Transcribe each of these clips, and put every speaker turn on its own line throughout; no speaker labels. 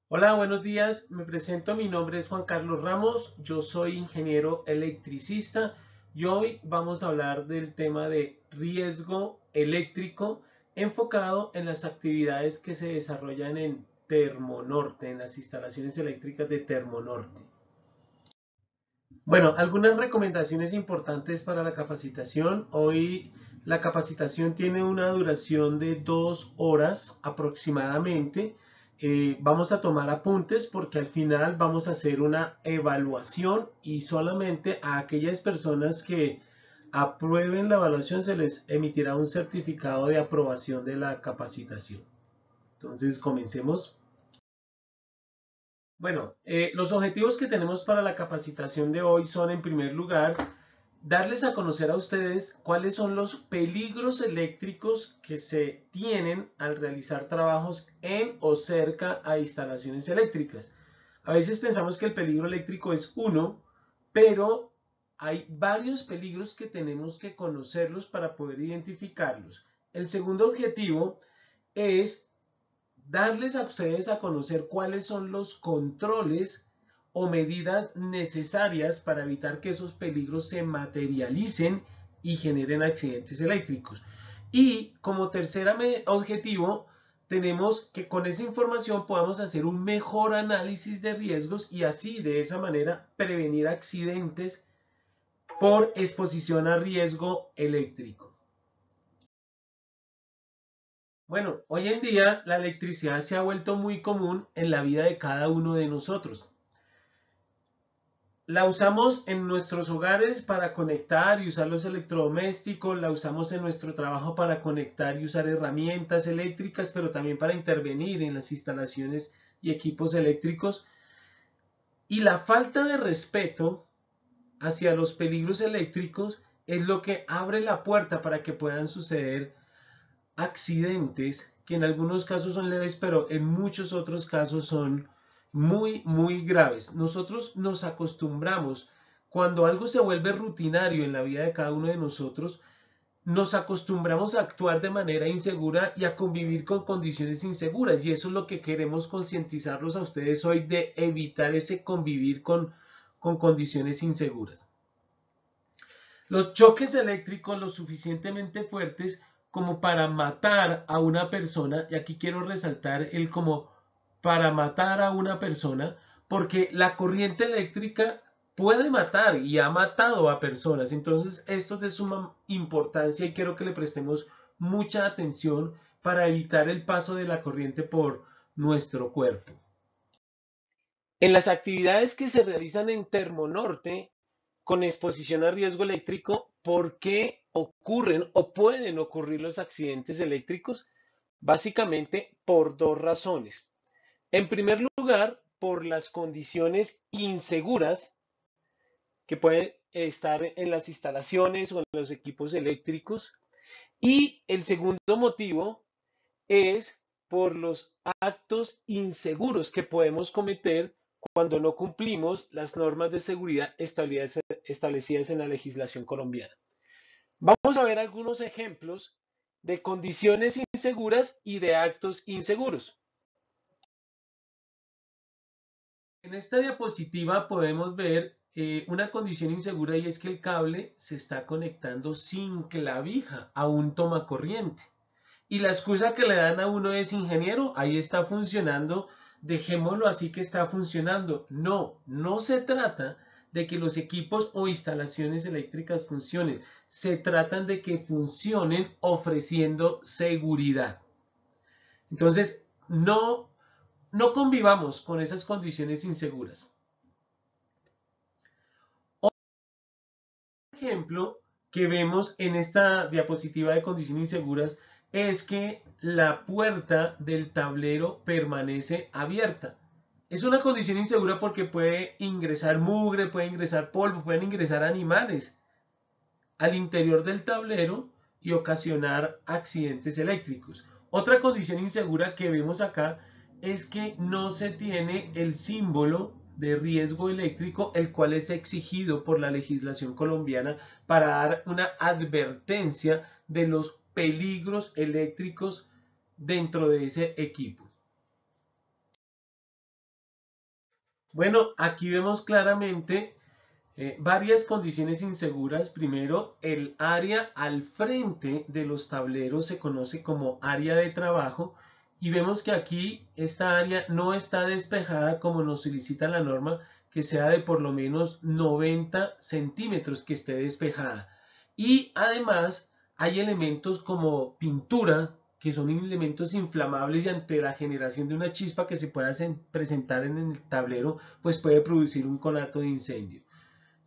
Hola, buenos días. Me presento, mi nombre es Juan Carlos Ramos, yo soy ingeniero electricista y hoy vamos a hablar del tema de riesgo eléctrico enfocado en las actividades que se desarrollan en Termonorte, en las instalaciones eléctricas de Termonorte. Bueno, algunas recomendaciones importantes para la capacitación. Hoy la capacitación tiene una duración de 2 horas aproximadamente. Vamos a tomar apuntes porque al final vamos a hacer una evaluación y solamente a aquellas personas que aprueben la evaluación se les emitirá un certificado de aprobación de la capacitación. Entonces, comencemos. Bueno, los objetivos que tenemos para la capacitación de hoy son, en primer lugar, darles a conocer a ustedes cuáles son los peligros eléctricos que se tienen al realizar trabajos en o cerca a instalaciones eléctricas. A veces pensamos que el peligro eléctrico es uno, pero hay varios peligros que tenemos que conocerlos para poder identificarlos. El segundo objetivo es darles a ustedes a conocer cuáles son los controles o medidas necesarias para evitar que esos peligros se materialicen y generen accidentes eléctricos. Y como tercer objetivo, tenemos que con esa información podamos hacer un mejor análisis de riesgos y así de esa manera prevenir accidentes por exposición a riesgo eléctrico. Bueno, hoy en día la electricidad se ha vuelto muy común en la vida de cada uno de nosotros. La usamos en nuestros hogares para conectar y usar los electrodomésticos, la usamos en nuestro trabajo para conectar y usar herramientas eléctricas, pero también para intervenir en las instalaciones y equipos eléctricos. Y la falta de respeto hacia los peligros eléctricos es lo que abre la puerta para que puedan suceder accidentes que en algunos casos son leves, pero en muchos otros casos son muy graves. Nosotros nos acostumbramos, cuando algo se vuelve rutinario en la vida de cada uno de nosotros, nos acostumbramos a actuar de manera insegura y a convivir con condiciones inseguras. Y eso es lo que queremos concientizarlos a ustedes hoy, de evitar ese convivir con condiciones inseguras. Los choques eléctricos lo suficientemente fuertes como para matar a una persona, y aquí quiero resaltar el como para matar a una persona, porque la corriente eléctrica puede matar y ha matado a personas. Entonces, esto es de suma importancia y quiero que le prestemos mucha atención para evitar el paso de la corriente por nuestro cuerpo. En las actividades que se realizan en Termonorte con exposición a riesgo eléctrico, ¿por qué ocurren o pueden ocurrir los accidentes eléctricos? Básicamente por dos razones. En primer lugar, por las condiciones inseguras que pueden estar en las instalaciones o en los equipos eléctricos. Y el segundo motivo es por los actos inseguros que podemos cometer cuando no cumplimos las normas de seguridad establecidas en la legislación colombiana. Vamos a ver algunos ejemplos de condiciones inseguras y de actos inseguros. En esta diapositiva podemos ver una condición insegura, y es que el cable se está conectando sin clavija a un tomacorriente. Y la excusa que le dan a uno es: ingeniero, ahí está funcionando, dejémoslo así que está funcionando. No, no se trata de que los equipos o instalaciones eléctricas funcionen, se tratan de que funcionen ofreciendo seguridad. Entonces, no convivamos con esas condiciones inseguras. Otro ejemplo que vemos en esta diapositiva de condiciones inseguras es que la puerta del tablero permanece abierta. Es una condición insegura porque puede ingresar mugre, puede ingresar polvo, pueden ingresar animales al interior del tablero y ocasionar accidentes eléctricos. Otra condición insegura que vemos acá es que no se tiene el símbolo de riesgo eléctrico, el cual es exigido por la legislación colombiana para dar una advertencia de los peligros eléctricos dentro de ese equipo. Bueno, aquí vemos claramente varias condiciones inseguras. Primero, el área al frente de los tableros se conoce como área de trabajo y vemos que aquí esta área no está despejada como nos solicita la norma, que sea de por lo menos 90 centímetros que esté despejada. Y además hay elementos como pintura, que son elementos inflamables y ante la generación de una chispa que se pueda presentar en el tablero, pues puede producir un conato de incendio.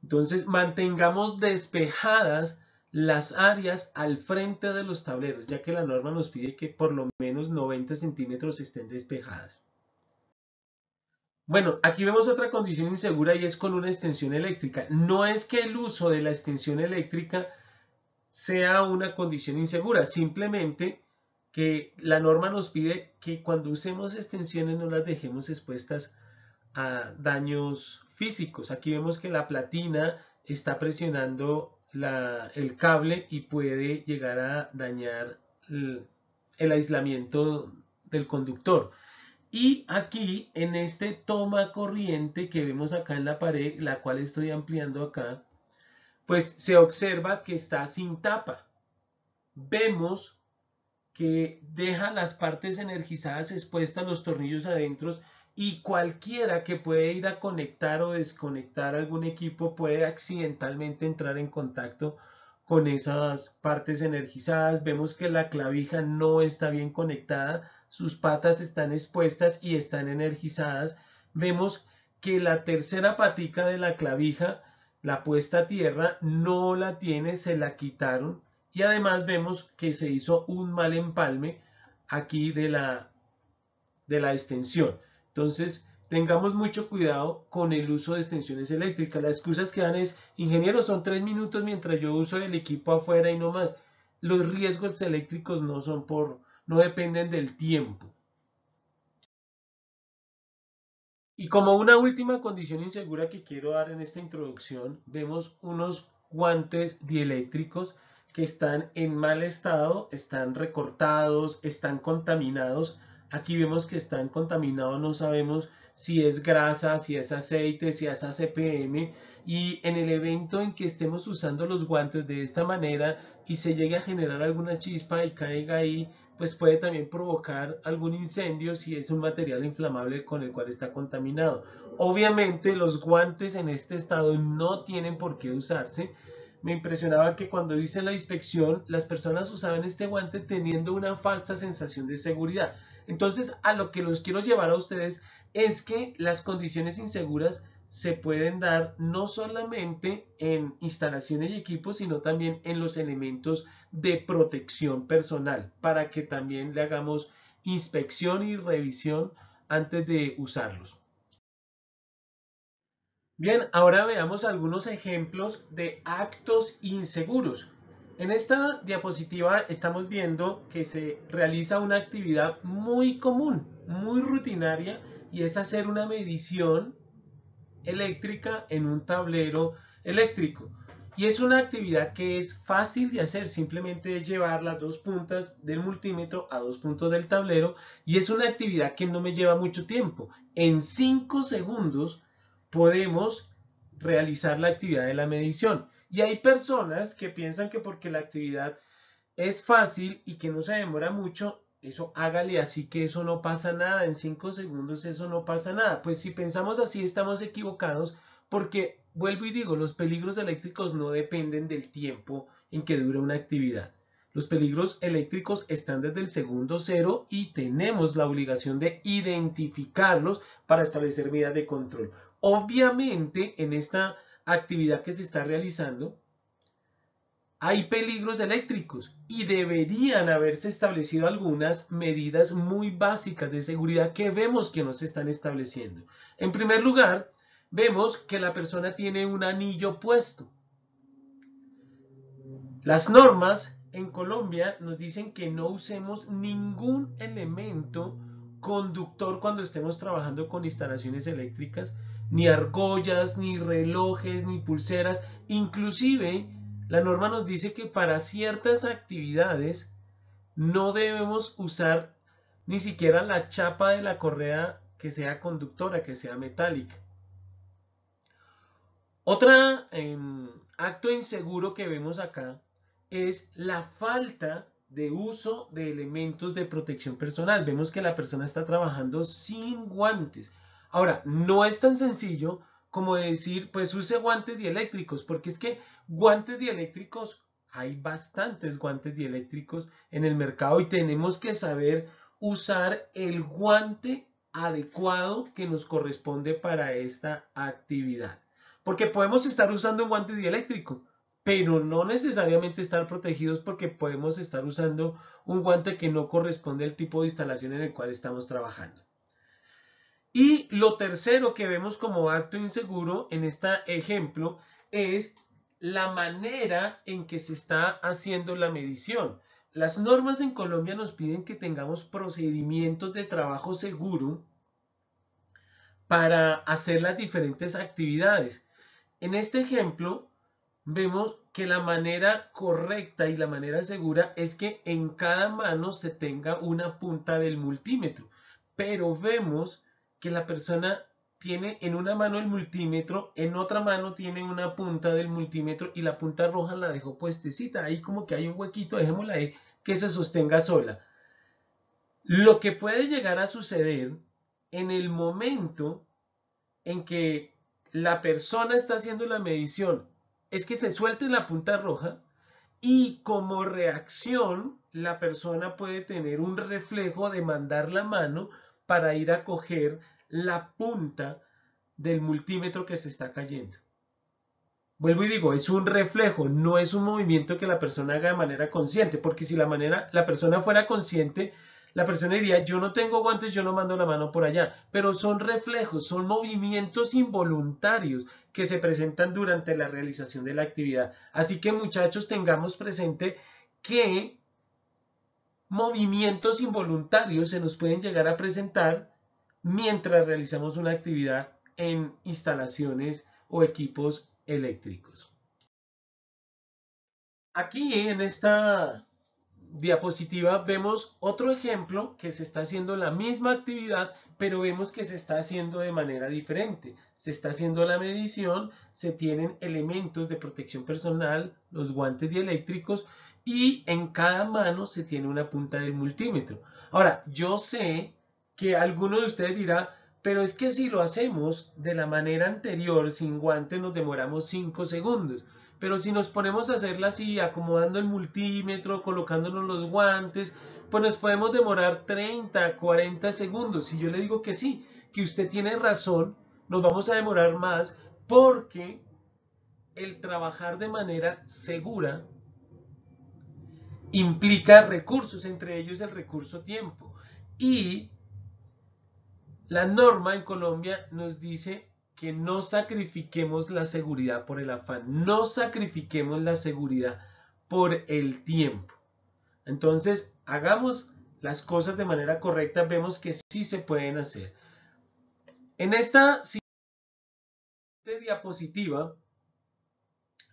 Entonces, mantengamos despejadas las áreas al frente de los tableros, ya que la norma nos pide que por lo menos 90 centímetros estén despejadas. Bueno, aquí vemos otra condición insegura y es con una extensión eléctrica. No es que el uso de la extensión eléctrica sea una condición insegura, simplemente que la norma nos pide que cuando usemos extensiones no las dejemos expuestas a daños físicos. Aquí vemos que la platina está presionando el cable y puede llegar a dañar el aislamiento del conductor. Y aquí en este toma corriente que vemos acá en la pared, la cual estoy ampliando acá, pues se observa que está sin tapa. Vemos que deja las partes energizadas expuestas, los tornillos adentro, y cualquiera que puede ir a conectar o desconectar algún equipo puede accidentalmente entrar en contacto con esas partes energizadas. Vemos que la clavija no está bien conectada, sus patas están expuestas y están energizadas. Vemos que la tercera patica de la clavija, la puesta a tierra, no la tiene, se la quitaron. Y además vemos que se hizo un mal empalme aquí de la extensión. Entonces, tengamos mucho cuidado con el uso de extensiones eléctricas. Las excusas que dan es, ingeniero, son 3 minutos mientras yo uso el equipo afuera y no más. Los riesgos eléctricos no dependen del tiempo. Y como una última condición insegura que quiero dar en esta introducción, vemos unos guantes dieléctricos que están en mal estado, están recortados, están contaminados. Aquí vemos que están contaminados, no sabemos si es grasa, si es aceite, si es ACPM. Y en el evento en que estemos usando los guantes de esta manera y se llegue a generar alguna chispa y caiga ahí, pues puede también provocar algún incendio si es un material inflamable con el cual está contaminado. Obviamente los guantes en este estado no tienen por qué usarse. Me impresionaba que cuando hice la inspección las personas usaban este guante teniendo una falsa sensación de seguridad. Entonces a lo que los quiero llevar a ustedes es que las condiciones inseguras se pueden dar no solamente en instalaciones y equipos, sino también en los elementos de protección personal, para que también le hagamos inspección y revisión antes de usarlos. Bien, ahora veamos algunos ejemplos de actos inseguros. En esta diapositiva estamos viendo que se realiza una actividad muy común, muy rutinaria, y es hacer una medición eléctrica en un tablero eléctrico. Y es una actividad que es fácil de hacer, simplemente es llevar las dos puntas del multímetro a dos puntos del tablero y es una actividad que no me lleva mucho tiempo. En 5 segundos podemos realizar la actividad de la medición. Y hay personas que piensan que porque la actividad es fácil y que no se demora mucho, eso hágale así que eso no pasa nada, en 5 segundos eso no pasa nada. Pues si pensamos así estamos equivocados porque, vuelvo y digo, los peligros eléctricos no dependen del tiempo en que dura una actividad. Los peligros eléctricos están desde el segundo cero y tenemos la obligación de identificarlos para establecer medidas de control. Obviamente, en esta actividad que se está realizando, hay peligros eléctricos y deberían haberse establecido algunas medidas muy básicas de seguridad que vemos que no se están estableciendo. En primer lugar, vemos que la persona tiene un anillo puesto. Las normas en Colombia nos dicen que no usemos ningún elemento conductor cuando estemos trabajando con instalaciones eléctricas, ni argollas, ni relojes, ni pulseras. Inclusive, la norma nos dice que para ciertas actividades no debemos usar ni siquiera la chapa de la correa que sea conductora, que sea metálica. Otra acto inseguro que vemos acá es la falta de uso de elementos de protección personal. Vemos que la persona está trabajando sin guantes. Ahora, no es tan sencillo como decir, pues use guantes dieléctricos, porque es que guantes dieléctricos, hay bastantes guantes dieléctricos en el mercado y tenemos que saber usar el guante adecuado que nos corresponde para esta actividad. Porque podemos estar usando un guante dieléctrico, pero no necesariamente estar protegidos porque podemos estar usando un guante que no corresponde al tipo de instalación en el cual estamos trabajando. Y lo tercero que vemos como acto inseguro en este ejemplo es la manera en que se está haciendo la medición. Las normas en Colombia nos piden que tengamos procedimientos de trabajo seguro para hacer las diferentes actividades. En este ejemplo, vemos que la manera correcta y la manera segura es que en cada mano se tenga una punta del multímetro, pero vemos que la persona tiene en una mano el multímetro, en otra mano tiene una punta del multímetro y la punta roja la dejó puestecita, ahí como que hay un huequito, dejémosla ahí que se sostenga sola. Lo que puede llegar a suceder en el momento en que la persona está haciendo la medición es que se suelte la punta roja y como reacción la persona puede tener un reflejo de mandar la mano para ir a coger la punta del multímetro que se está cayendo. Vuelvo y digo, es un reflejo, no es un movimiento que la persona haga de manera consciente, porque si la persona fuera consciente, la persona diría, yo no tengo guantes, yo no mando la mano por allá, pero son reflejos, son movimientos involuntarios que se presentan durante la realización de la actividad. Así que muchachos, tengamos presente que movimientos involuntarios se nos pueden llegar a presentar mientras realizamos una actividad en instalaciones o equipos eléctricos. Aquí en esta diapositiva vemos otro ejemplo que se está haciendo la misma actividad, pero vemos que se está haciendo de manera diferente. Se está haciendo la medición, se tienen elementos de protección personal, los guantes dieléctricos, y en cada mano se tiene una punta del multímetro. Ahora, yo sé que alguno de ustedes dirá, pero es que si lo hacemos de la manera anterior, sin guantes, nos demoramos 5 segundos. Pero si nos ponemos a hacerla así, acomodando el multímetro, colocándonos los guantes, pues nos podemos demorar 30, 40 segundos. Si yo le digo que sí, que usted tiene razón, nos vamos a demorar más porque el trabajar de manera segura implica recursos, entre ellos el recurso tiempo. Y la norma en Colombia nos dice que no sacrifiquemos la seguridad por el afán, no sacrifiquemos la seguridad por el tiempo. Entonces, hagamos las cosas de manera correcta, vemos que sí se pueden hacer. En esta siguiente diapositiva,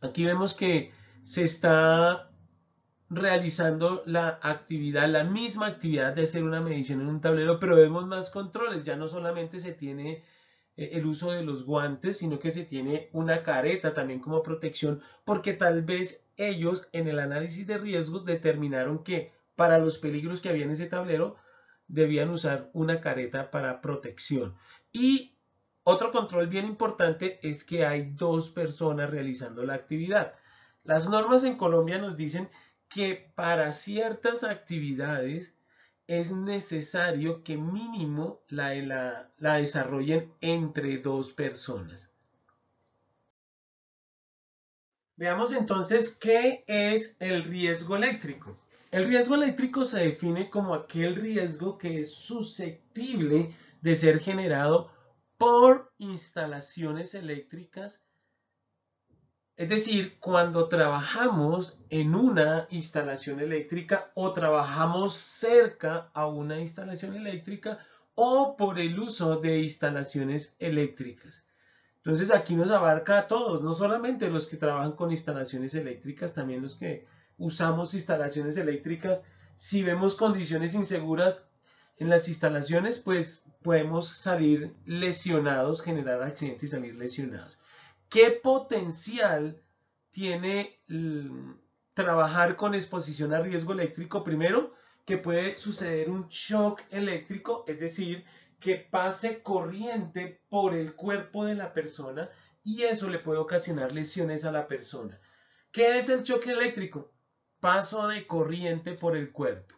aquí vemos que se está realizando la actividad, la misma actividad de hacer una medición en un tablero, pero vemos más controles, ya no solamente se tiene el uso de los guantes, sino que se tiene una careta también como protección, porque tal vez ellos en el análisis de riesgos determinaron que para los peligros que había en ese tablero debían usar una careta para protección. Y otro control bien importante es que hay 2 personas realizando la actividad. Las normas en Colombia nos dicen que para ciertas actividades es necesario que mínimo la desarrollen entre 2 personas. Veamos entonces qué es el riesgo eléctrico. El riesgo eléctrico se define como aquel riesgo que es susceptible de ser generado por instalaciones eléctricas. Es decir, cuando trabajamos en una instalación eléctrica o trabajamos cerca a una instalación eléctrica o por el uso de instalaciones eléctricas. Entonces aquí nos abarca a todos, no solamente los que trabajan con instalaciones eléctricas, también los que usamos instalaciones eléctricas. Si vemos condiciones inseguras en las instalaciones, pues podemos salir lesionados, generar accidentes y salir lesionados. ¿Qué potencial tiene trabajar con exposición a riesgo eléctrico? Primero, que puede suceder un shock eléctrico, es decir, que pase corriente por el cuerpo de la persona y eso le puede ocasionar lesiones a la persona. ¿Qué es el choque eléctrico? Paso de corriente por el cuerpo.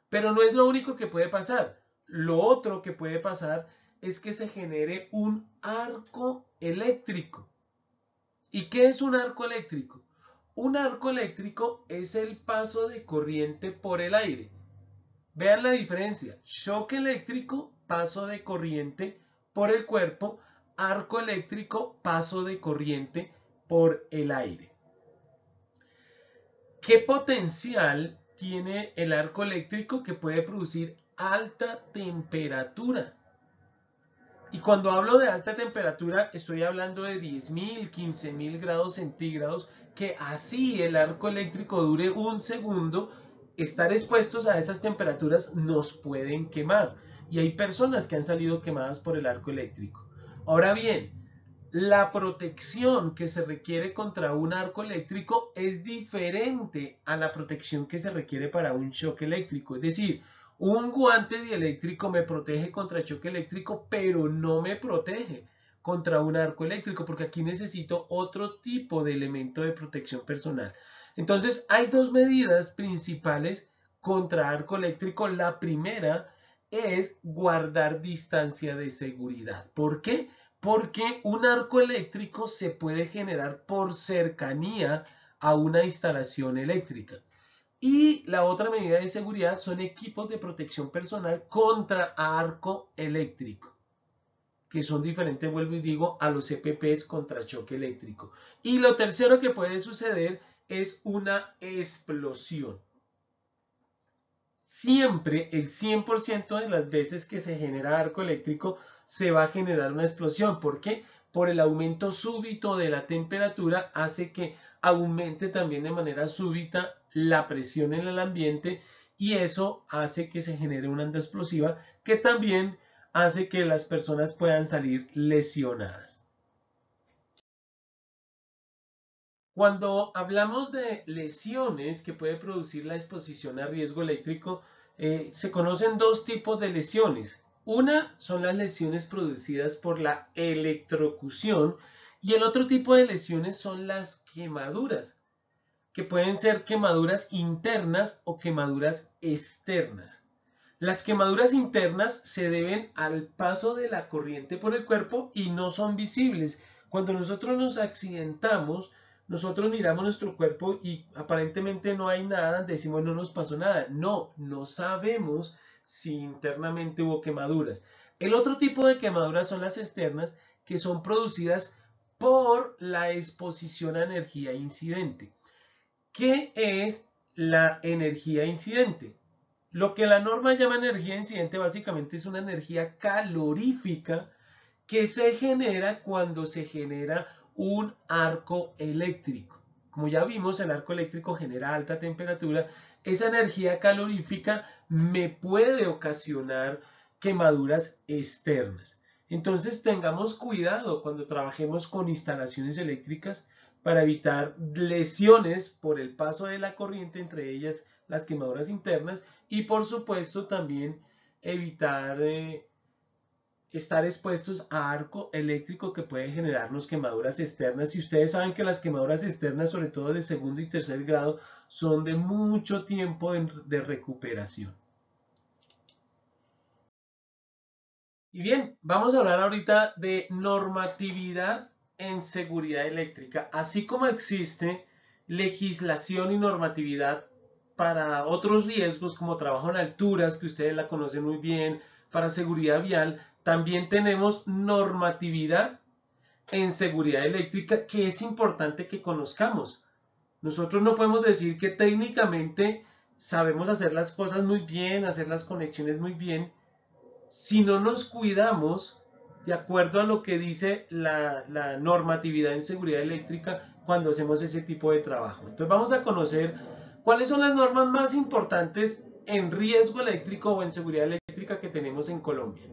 Pero no es lo único que puede pasar. Lo otro que puede pasar es que se genere un arco eléctrico. ¿Y qué es un arco eléctrico? Un arco eléctrico es el paso de corriente por el aire. Vean la diferencia. Shock eléctrico, paso de corriente por el cuerpo. Arco eléctrico, paso de corriente por el aire. ¿Qué potencial tiene el arco eléctrico? Que puede producir alta temperatura. Y cuando hablo de alta temperatura, estoy hablando de 10.000, 15.000 grados centígrados, que así el arco eléctrico dure un segundo, estar expuestos a esas temperaturas nos pueden quemar. Y hay personas que han salido quemadas por el arco eléctrico. Ahora bien, la protección que se requiere contra un arco eléctrico es diferente a la protección que se requiere para un shock eléctrico. Es decir, un guante dieléctrico me protege contra choque eléctrico, pero no me protege contra un arco eléctrico, porque aquí necesito otro tipo de elemento de protección personal. Entonces, hay dos medidas principales contra arco eléctrico. La primera es guardar distancia de seguridad. ¿Por qué? Porque un arco eléctrico se puede generar por cercanía a una instalación eléctrica. Y la otra medida de seguridad son equipos de protección personal contra arco eléctrico, que son diferentes, vuelvo y digo, a los EPPs contra choque eléctrico. Y lo tercero que puede suceder es una explosión. Siempre, el 100% de las veces que se genera arco eléctrico, se va a generar una explosión. ¿Por qué? Por el aumento súbito de la temperatura hace que aumente también de manera súbita la presión en el ambiente y eso hace que se genere una onda explosiva que también hace que las personas puedan salir lesionadas. Cuando hablamos de lesiones que puede producir la exposición a riesgo eléctrico, se conocen dos tipos de lesiones. Una son las lesiones producidas por la electrocución y el otro tipo de lesiones son las quemaduras, que pueden ser quemaduras internas o quemaduras externas. Las quemaduras internas se deben al paso de la corriente por el cuerpo y no son visibles. Cuando nosotros nos accidentamos, nosotros miramos nuestro cuerpo y aparentemente no hay nada, decimos no nos pasó nada. No, no sabemos si internamente hubo quemaduras. El otro tipo de quemaduras son las externas, que son producidas por la exposición a energía incidente. ¿Qué es la energía incidente? Lo que la norma llama energía incidente básicamente es una energía calorífica que se genera cuando se genera un arco eléctrico. Como ya vimos, el arco eléctrico genera alta temperatura. Esa energía calorífica me puede ocasionar quemaduras externas. Entonces tengamos cuidado cuando trabajemos con instalaciones eléctricas para evitar lesiones por el paso de la corriente, entre ellas las quemaduras internas, y por supuesto también evitar estar expuestos a arco eléctrico que puede generarnos quemaduras externas. Y ustedes saben que las quemaduras externas, sobre todo de segundo y tercer grado, son de mucho tiempo de recuperación. Y bien, vamos a hablar ahorita de normatividad en seguridad eléctrica. Así como existe legislación y normatividad para otros riesgos como trabajo en alturas, que ustedes la conocen muy bien, para seguridad vial, también tenemos normatividad en seguridad eléctrica que es importante que conozcamos. Nosotros no podemos decir que técnicamente sabemos hacer las cosas muy bien, hacer las conexiones muy bien, si no nos cuidamos de acuerdo a lo que dice la normatividad en seguridad eléctrica cuando hacemos ese tipo de trabajo. Entonces vamos a conocer cuáles son las normas más importantes en riesgo eléctrico o en seguridad eléctrica que tenemos en Colombia.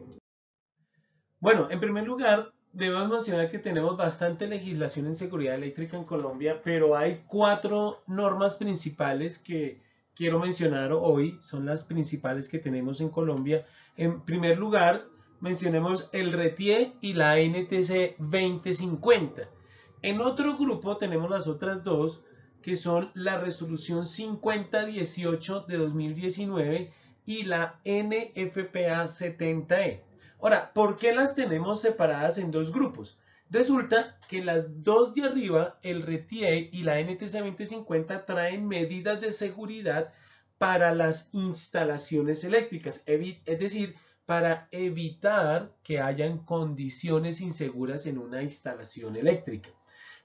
Bueno, en primer lugar, Debemos mencionar que tenemos bastante legislación en seguridad eléctrica en Colombia, pero hay 4 normas principales que quiero mencionar hoy, son las principales que tenemos en Colombia. En primer lugar, mencionemos el RETIE y la NTC 2050. En otro grupo tenemos las otras dos, que son la resolución 5018 de 2019 y la NFPA 70E. Ahora, ¿por qué las tenemos separadas en dos grupos? Resulta que las dos de arriba, el RETIE y la NTC 2050, traen medidas de seguridad para las instalaciones eléctricas, es decir, para evitar que hayan condiciones inseguras en una instalación eléctrica.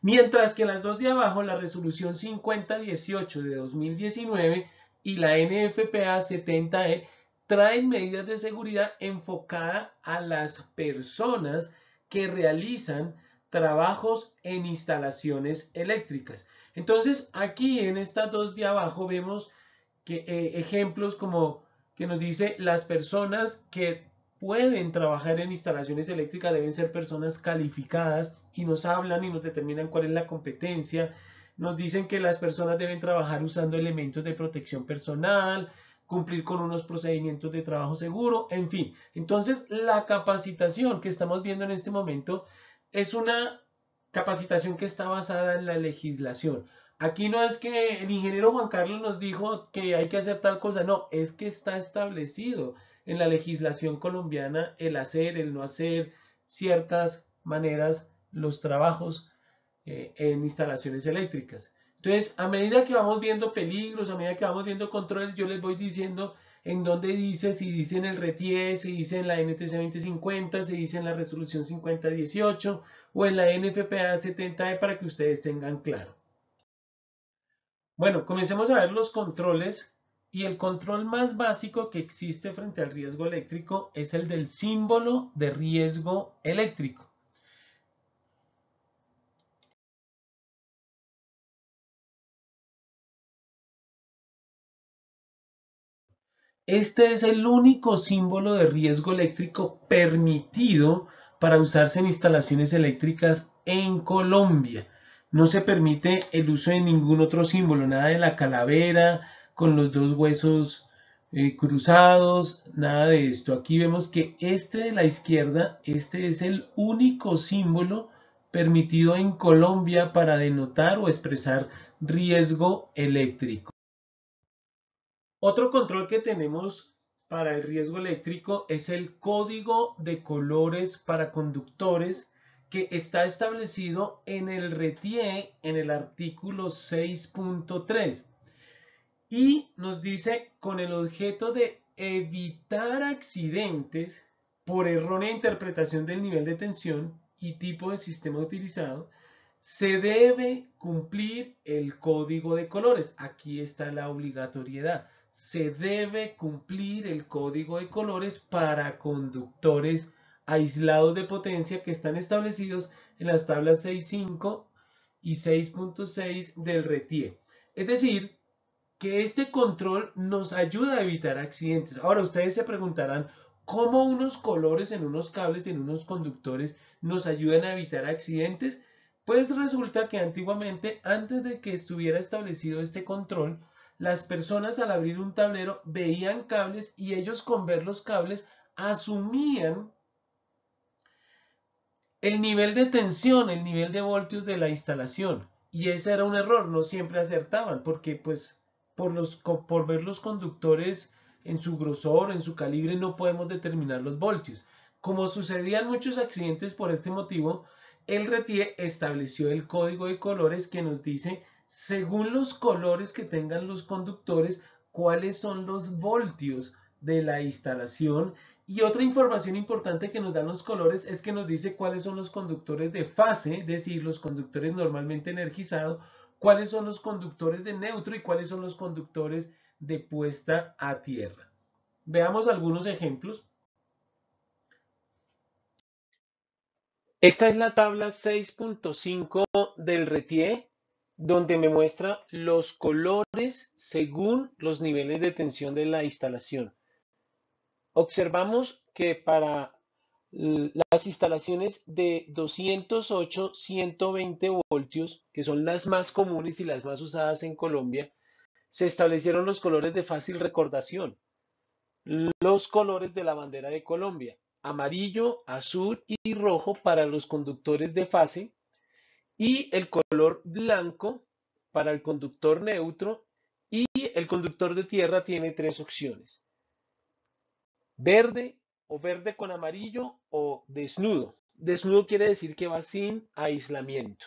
Mientras que las dos de abajo, la resolución 5018 de 2019 y la NFPA 70E, traen medidas de seguridad enfocadas a las personas que realizan trabajos en instalaciones eléctricas. Entonces, aquí en estas dos de abajo vemos que, ejemplos como que nos dice las personas que pueden trabajar en instalaciones eléctricas deben ser personas calificadas y nos hablan y nos determinan cuál es la competencia. Nos dicen que las personas deben trabajar usando elementos de protección personal, cumplir con unos procedimientos de trabajo seguro, en fin. Entonces, la capacitación que estamos viendo en este momento es una capacitación que está basada en la legislación. Aquí no es que el ingeniero Juan Carlos nos dijo que hay que hacer tal cosa, no, es que está establecido en la legislación colombiana el hacer, el no hacer ciertas maneras, los trabajos en instalaciones eléctricas. Entonces, a medida que vamos viendo peligros, a medida que vamos viendo controles, yo les voy diciendo en dónde dice, si dice en el RETIE, si dice en la NTC 2050, si dice en la resolución 5018 o en la NFPA 70E para que ustedes tengan claro. Bueno, comencemos a ver los controles y el control más básico que existe frente al riesgo eléctrico es el del símbolo de riesgo eléctrico. Este es el único símbolo de riesgo eléctrico permitido para usarse en instalaciones eléctricas en Colombia. No se permite el uso de ningún otro símbolo, nada de la calavera con los dos huesos cruzados, nada de esto. Aquí vemos que este de la izquierda, este es el único símbolo permitido en Colombia para denotar o expresar riesgo eléctrico. Otro control que tenemos para el riesgo eléctrico es el código de colores para conductores que está establecido en el RETIE en el artículo 6.3 y nos dice con el objeto de evitar accidentes por errónea interpretación del nivel de tensión y tipo de sistema utilizado, se debe cumplir el código de colores. Aquí está la obligatoriedad. Se debe cumplir el código de colores para conductores aislados de potencia que están establecidos en las tablas 6.5 y 6.6 del RETIE. Es decir, que este control nos ayuda a evitar accidentes. Ahora ustedes se preguntarán, ¿cómo unos colores en unos cables, en unos conductores, nos ayudan a evitar accidentes? Pues resulta que antiguamente, antes de que estuviera establecido este control, las personas al abrir un tablero veían cables y ellos con ver los cables asumían el nivel de tensión, el nivel de voltios de la instalación. Y ese era un error, no siempre acertaban, porque pues por ver los conductores en su grosor, en su calibre, no podemos determinar los voltios. Como sucedían muchos accidentes por este motivo, el RETIE estableció el código de colores que nos dice, según los colores que tengan los conductores, cuáles son los voltios de la instalación. Y otra información importante que nos dan los colores es que nos dice cuáles son los conductores de fase, es decir, los conductores normalmente energizados, cuáles son los conductores de neutro y cuáles son los conductores de puesta a tierra. Veamos algunos ejemplos. Esta es la tabla 6.5 del RETIE, donde me muestra los colores según los niveles de tensión de la instalación. Observamos que para las instalaciones de 208, 120 voltios, que son las más comunes y las más usadas en Colombia, se establecieron los colores de fácil recordación, los colores de la bandera de Colombia, amarillo, azul y rojo para los conductores de fase y el color blanco para el conductor neutro, y el conductor de tierra tiene tres opciones: verde o verde con amarillo o desnudo. Desnudo quiere decir que va sin aislamiento.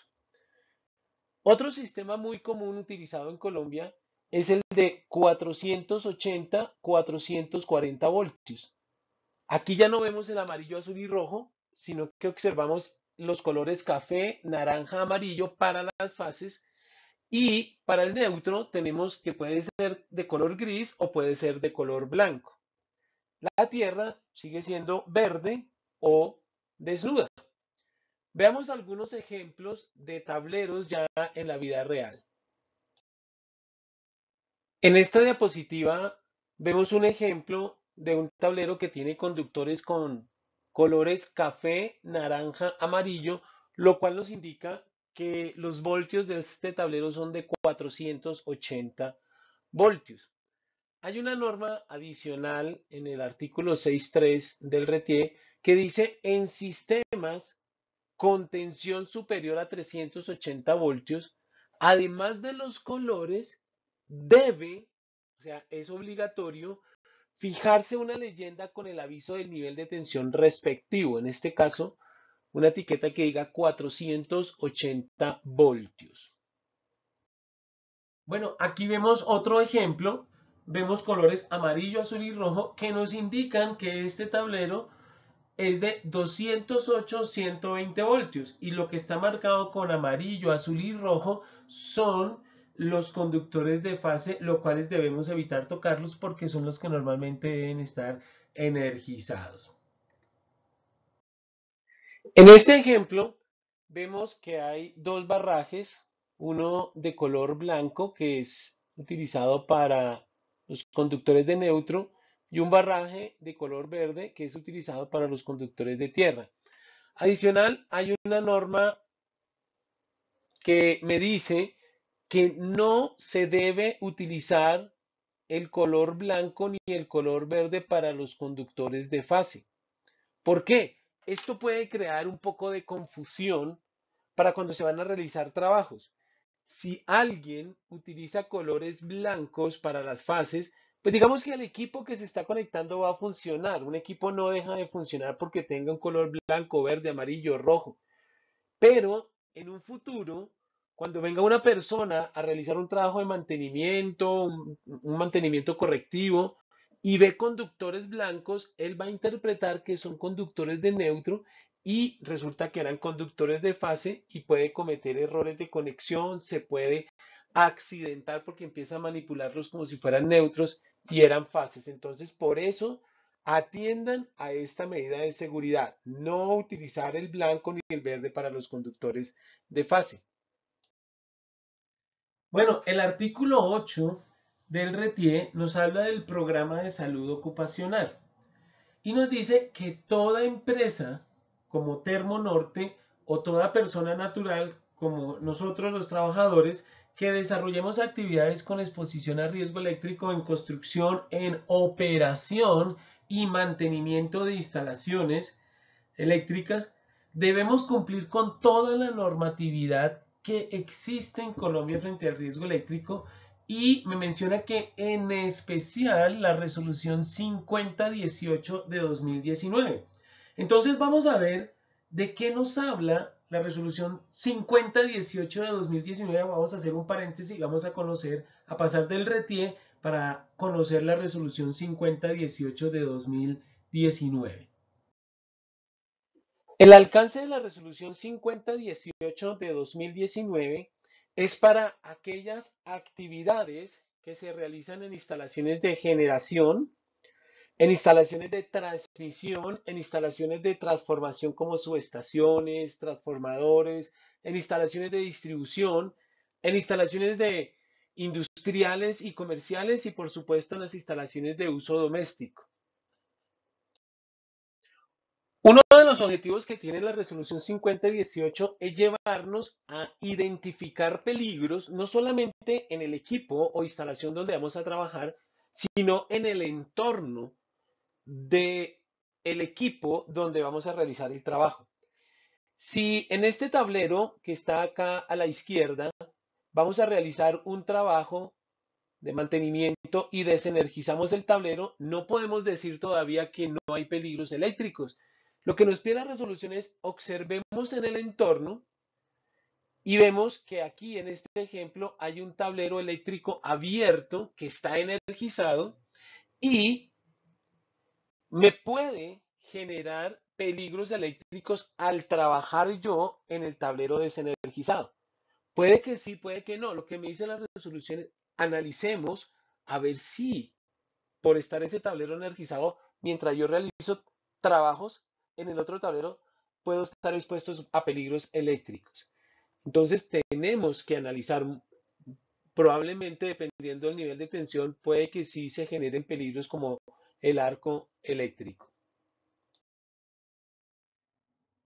Otro sistema muy común utilizado en Colombia es el de 480, 440 voltios. Aquí ya no vemos el amarillo, azul y rojo, sino que observamos los colores café, naranja, amarillo para las fases, y para el neutro tenemos que puede ser de color gris o puede ser de color blanco. La tierra sigue siendo verde o desnuda. Veamos algunos ejemplos de tableros ya en la vida real. En esta diapositiva vemos un ejemplo de un tablero que tiene conductores con colores café, naranja, amarillo, lo cual nos indica que los voltios de este tablero son de 480 voltios. Hay una norma adicional en el artículo 6.3 del RETIE que dice: en sistemas con tensión superior a 380 voltios, además de los colores, debe, o sea, es obligatorio, fijarse una leyenda con el aviso del nivel de tensión respectivo. En este caso, una etiqueta que diga 480 voltios. Bueno, aquí vemos otro ejemplo. Vemos colores amarillo, azul y rojo que nos indican que este tablero es de 208, 120 voltios, y lo que está marcado con amarillo, azul y rojo son los conductores de fase, los cuales debemos evitar tocarlos porque son los que normalmente deben estar energizados. En este ejemplo vemos que hay dos barrajes, uno de color blanco que es utilizado para los conductores de neutro y un barraje de color verde que es utilizado para los conductores de tierra. Adicional, hay una norma que me dice que no se debe utilizar el color blanco ni el color verde para los conductores de fase. ¿Por qué? Esto puede crear un poco de confusión para cuando se van a realizar trabajos. Si alguien utiliza colores blancos para las fases, pues digamos que el equipo que se está conectando va a funcionar. Un equipo no deja de funcionar porque tenga un color blanco, verde, amarillo, rojo. Pero en un futuro, cuando venga una persona a realizar un trabajo de mantenimiento, un mantenimiento correctivo, y ve conductores blancos, él va a interpretar que son conductores de neutro y resulta que eran conductores de fase y puede cometer errores de conexión, se puede accidentar porque empieza a manipularlos como si fueran neutros y eran fases. Entonces, por eso atiendan a esta medida de seguridad: no utilizar el blanco ni el verde para los conductores de fase. Bueno, el artículo 8 del RETIE nos habla del programa de salud ocupacional y nos dice que toda empresa como Termonorte o toda persona natural como nosotros los trabajadores que desarrollemos actividades con exposición a riesgo eléctrico en construcción, en operación y mantenimiento de instalaciones eléctricas, debemos cumplir con toda la normatividad que existe en Colombia frente al riesgo eléctrico, y me menciona que en especial la resolución 5018 de 2019. Entonces vamos a ver de qué nos habla la resolución 5018 de 2019. Vamos a hacer un paréntesis y vamos a conocer, a pasar del RETIE para conocer la resolución 5018 de 2019. El alcance de la resolución 5018 de 2019 es para aquellas actividades que se realizan en instalaciones de generación, en instalaciones de transmisión, en instalaciones de transformación como subestaciones, transformadores, en instalaciones de distribución, en instalaciones de industriales y comerciales y por supuesto en las instalaciones de uso doméstico. Uno de los objetivos que tiene la resolución 5018 es llevarnos a identificar peligros, no solamente en el equipo o instalación donde vamos a trabajar, sino en el entorno del equipo donde vamos a realizar el trabajo. Si en este tablero que está acá a la izquierda, vamos a realizar un trabajo de mantenimiento y desenergizamos el tablero, no podemos decir todavía que no hay peligros eléctricos. Lo que nos pide la resolución es observemos en el entorno y vemos que aquí en este ejemplo hay un tablero eléctrico abierto que está energizado y me puede generar peligros eléctricos al trabajar yo en el tablero desenergizado. Puede que sí, puede que no. Lo que me dice la resolución es analicemos a ver si por estar ese tablero energizado, mientras yo realizo trabajos en el otro tablero, puedo estar expuestos a peligros eléctricos. Entonces tenemos que analizar, probablemente dependiendo del nivel de tensión, puede que sí se generen peligros como el arco eléctrico.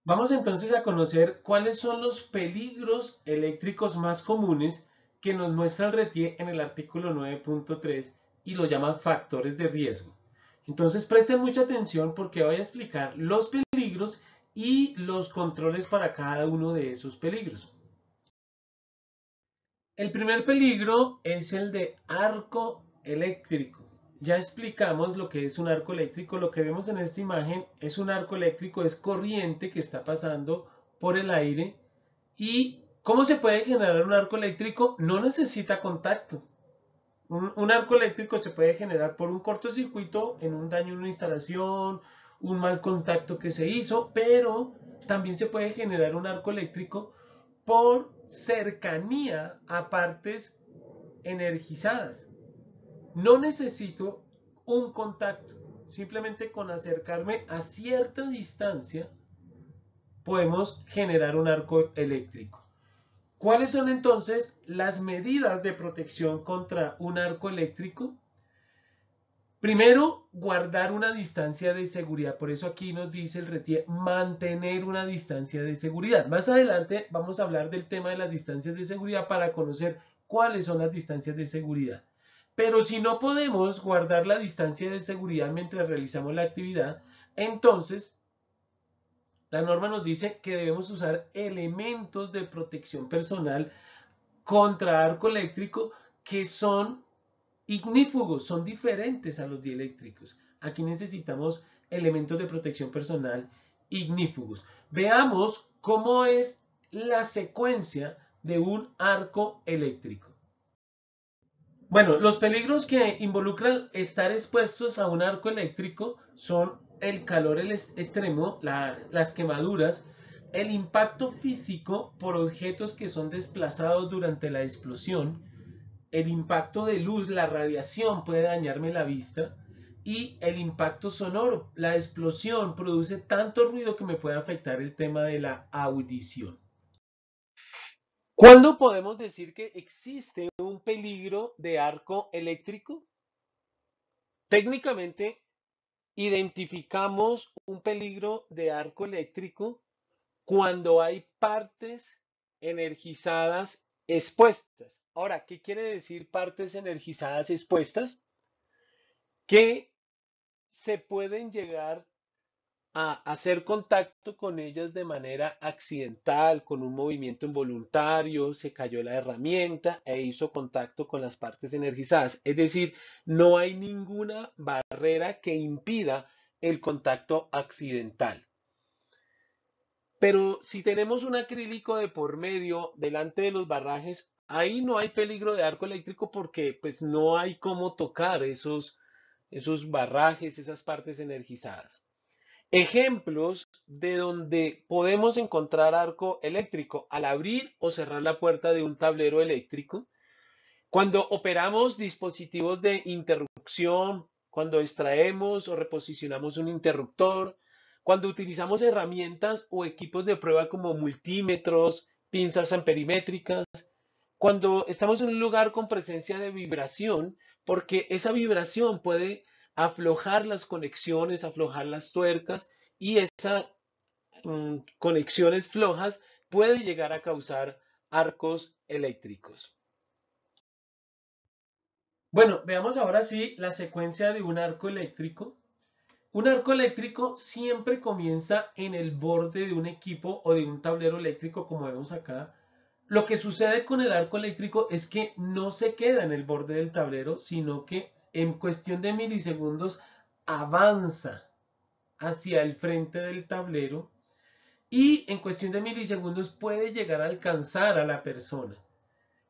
Vamos entonces a conocer cuáles son los peligros eléctricos más comunes que nos muestra el RETIE en el artículo 9.3 y lo llama factores de riesgo. Entonces presten mucha atención porque voy a explicar los peligros y los controles para cada uno de esos peligros. El primer peligro es el de arco eléctrico. Ya explicamos lo que es un arco eléctrico. Lo que vemos en esta imagen es un arco eléctrico, es corriente que está pasando por el aire. ¿Y cómo se puede generar un arco eléctrico? No necesita contacto. Un arco eléctrico se puede generar por un cortocircuito, en un daño en una instalación, un mal contacto que se hizo, pero también se puede generar un arco eléctrico por cercanía a partes energizadas. No necesito un contacto, simplemente con acercarme a cierta distancia podemos generar un arco eléctrico. ¿Cuáles son entonces las medidas de protección contra un arco eléctrico? Primero, guardar una distancia de seguridad. Por eso aquí nos dice el RETIE, mantener una distancia de seguridad. Más adelante vamos a hablar del tema de las distancias de seguridad para conocer cuáles son las distancias de seguridad. Pero si no podemos guardar la distancia de seguridad mientras realizamos la actividad, entonces la norma nos dice que debemos usar elementos de protección personal contra arco eléctrico que son ignífugos, son diferentes a los dieléctricos. Aquí necesitamos elementos de protección personal ignífugos. Veamos cómo es la secuencia de un arco eléctrico. Bueno, los peligros que involucran estar expuestos a un arco eléctrico son el calor extremo, las quemaduras, el impacto físico por objetos que son desplazados durante la explosión, el impacto de luz, la radiación puede dañarme la vista y el impacto sonoro. La explosión produce tanto ruido que me puede afectar el tema de la audición. ¿Cuándo podemos decir que existe un peligro de arco eléctrico? Técnicamente, identificamos un peligro de arco eléctrico cuando hay partes energizadas expuestas. Ahora, ¿qué quiere decir partes energizadas expuestas? Que se pueden llegar a hacer contacto con ellas de manera accidental, con un movimiento involuntario, se cayó la herramienta e hizo contacto con las partes energizadas. Es decir, no hay ninguna barrera que impida el contacto accidental. Pero si tenemos un acrílico de por medio delante de los barrajes, ahí no hay peligro de arco eléctrico porque pues no hay cómo tocar esos barrajes, esas partes energizadas. Ejemplos de donde podemos encontrar arco eléctrico al abrir o cerrar la puerta de un tablero eléctrico, cuando operamos dispositivos de interrupción, cuando extraemos o reposicionamos un interruptor, cuando utilizamos herramientas o equipos de prueba como multímetros, pinzas amperimétricas, cuando estamos en un lugar con presencia de vibración, porque esa vibración puede aflojar las conexiones, aflojar las tuercas y esa conexiones flojas, puede llegar a causar arcos eléctricos. Bueno, veamos ahora sí la secuencia de un arco eléctrico. Un arco eléctrico siempre comienza en el borde de un equipo o de un tablero eléctrico, como vemos acá. Lo que sucede con el arco eléctrico es que no se queda en el borde del tablero, sino que en cuestión de milisegundos avanza hacia el frente del tablero y en cuestión de milisegundos puede llegar a alcanzar a la persona.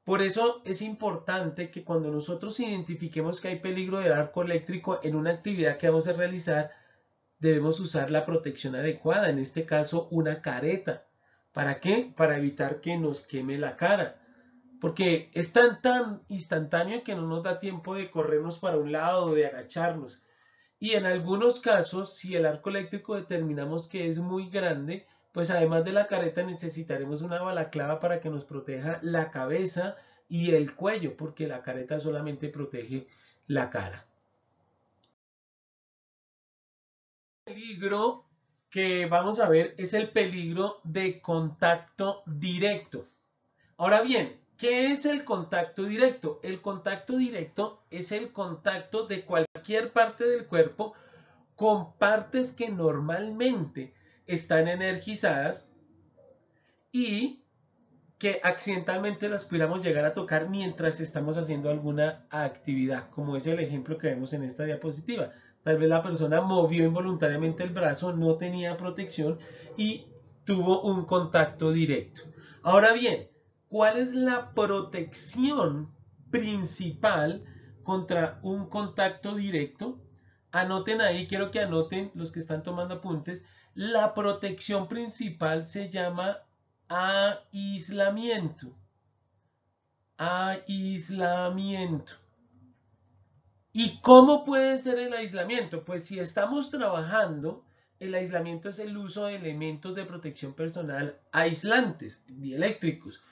Por eso es importante que cuando nosotros identifiquemos que hay peligro del arco eléctrico en una actividad que vamos a realizar, debemos usar la protección adecuada, en este caso una careta. ¿Para qué? Para evitar que nos queme la cara. Porque es tan instantáneo que no nos da tiempo de corrernos para un lado o de agacharnos. Y en algunos casos, si el arco eléctrico determinamos que es muy grande, pues además de la careta necesitaremos una balaclava para que nos proteja la cabeza y el cuello, porque la careta solamente protege la cara. El peligro que vamos a ver es el peligro de contacto directo. Ahora bien, ¿qué es el contacto directo? El contacto directo es el contacto de cualquier parte del cuerpo con partes que normalmente están energizadas y que accidentalmente las pudiéramos llegar a tocar mientras estamos haciendo alguna actividad, como es el ejemplo que vemos en esta diapositiva. Tal vez la persona movió involuntariamente el brazo, no tenía protección y tuvo un contacto directo. Ahora bien, ¿cuál es la protección principal contra un contacto directo? Anoten ahí, quiero que anoten los que están tomando apuntes. La protección principal se llama aislamiento. Aislamiento. ¿Y cómo puede ser el aislamiento? Pues si estamos trabajando, el aislamiento es el uso de elementos de protección personal aislantes, dieléctricos.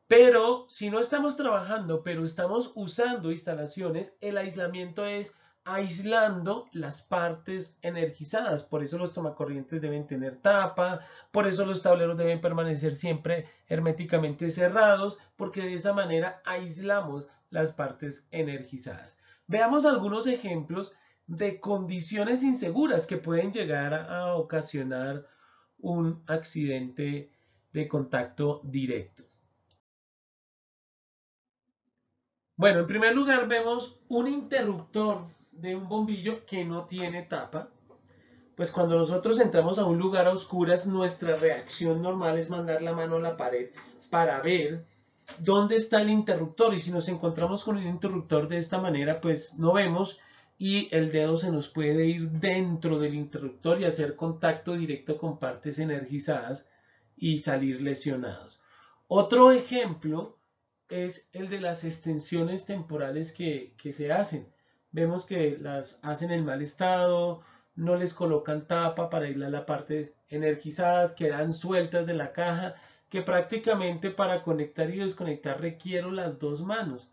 Pero si no estamos trabajando, pero estamos usando instalaciones, el aislamiento es aislando las partes energizadas. Por eso los tomacorrientes deben tener tapa, por eso los tableros deben permanecer siempre herméticamente cerrados, porque de esa manera aislamos las partes energizadas. Veamos algunos ejemplos de condiciones inseguras que pueden llegar a ocasionar un accidente de contacto directo. Bueno, en primer lugar vemos un interruptor de un bombillo que no tiene tapa. Pues cuando nosotros entramos a un lugar a oscuras, nuestra reacción normal es mandar la mano a la pared para ver dónde está el interruptor. Y si nos encontramos con el interruptor de esta manera, pues no vemos y el dedo se nos puede ir dentro del interruptor y hacer contacto directo con partes energizadas y salir lesionados. Otro ejemplo es el de las extensiones temporales que se hacen. Vemos que las hacen en mal estado, no les colocan tapa para ir a la parte energizadas, quedan sueltas de la caja, que prácticamente para conectar y desconectar requiero las dos manos.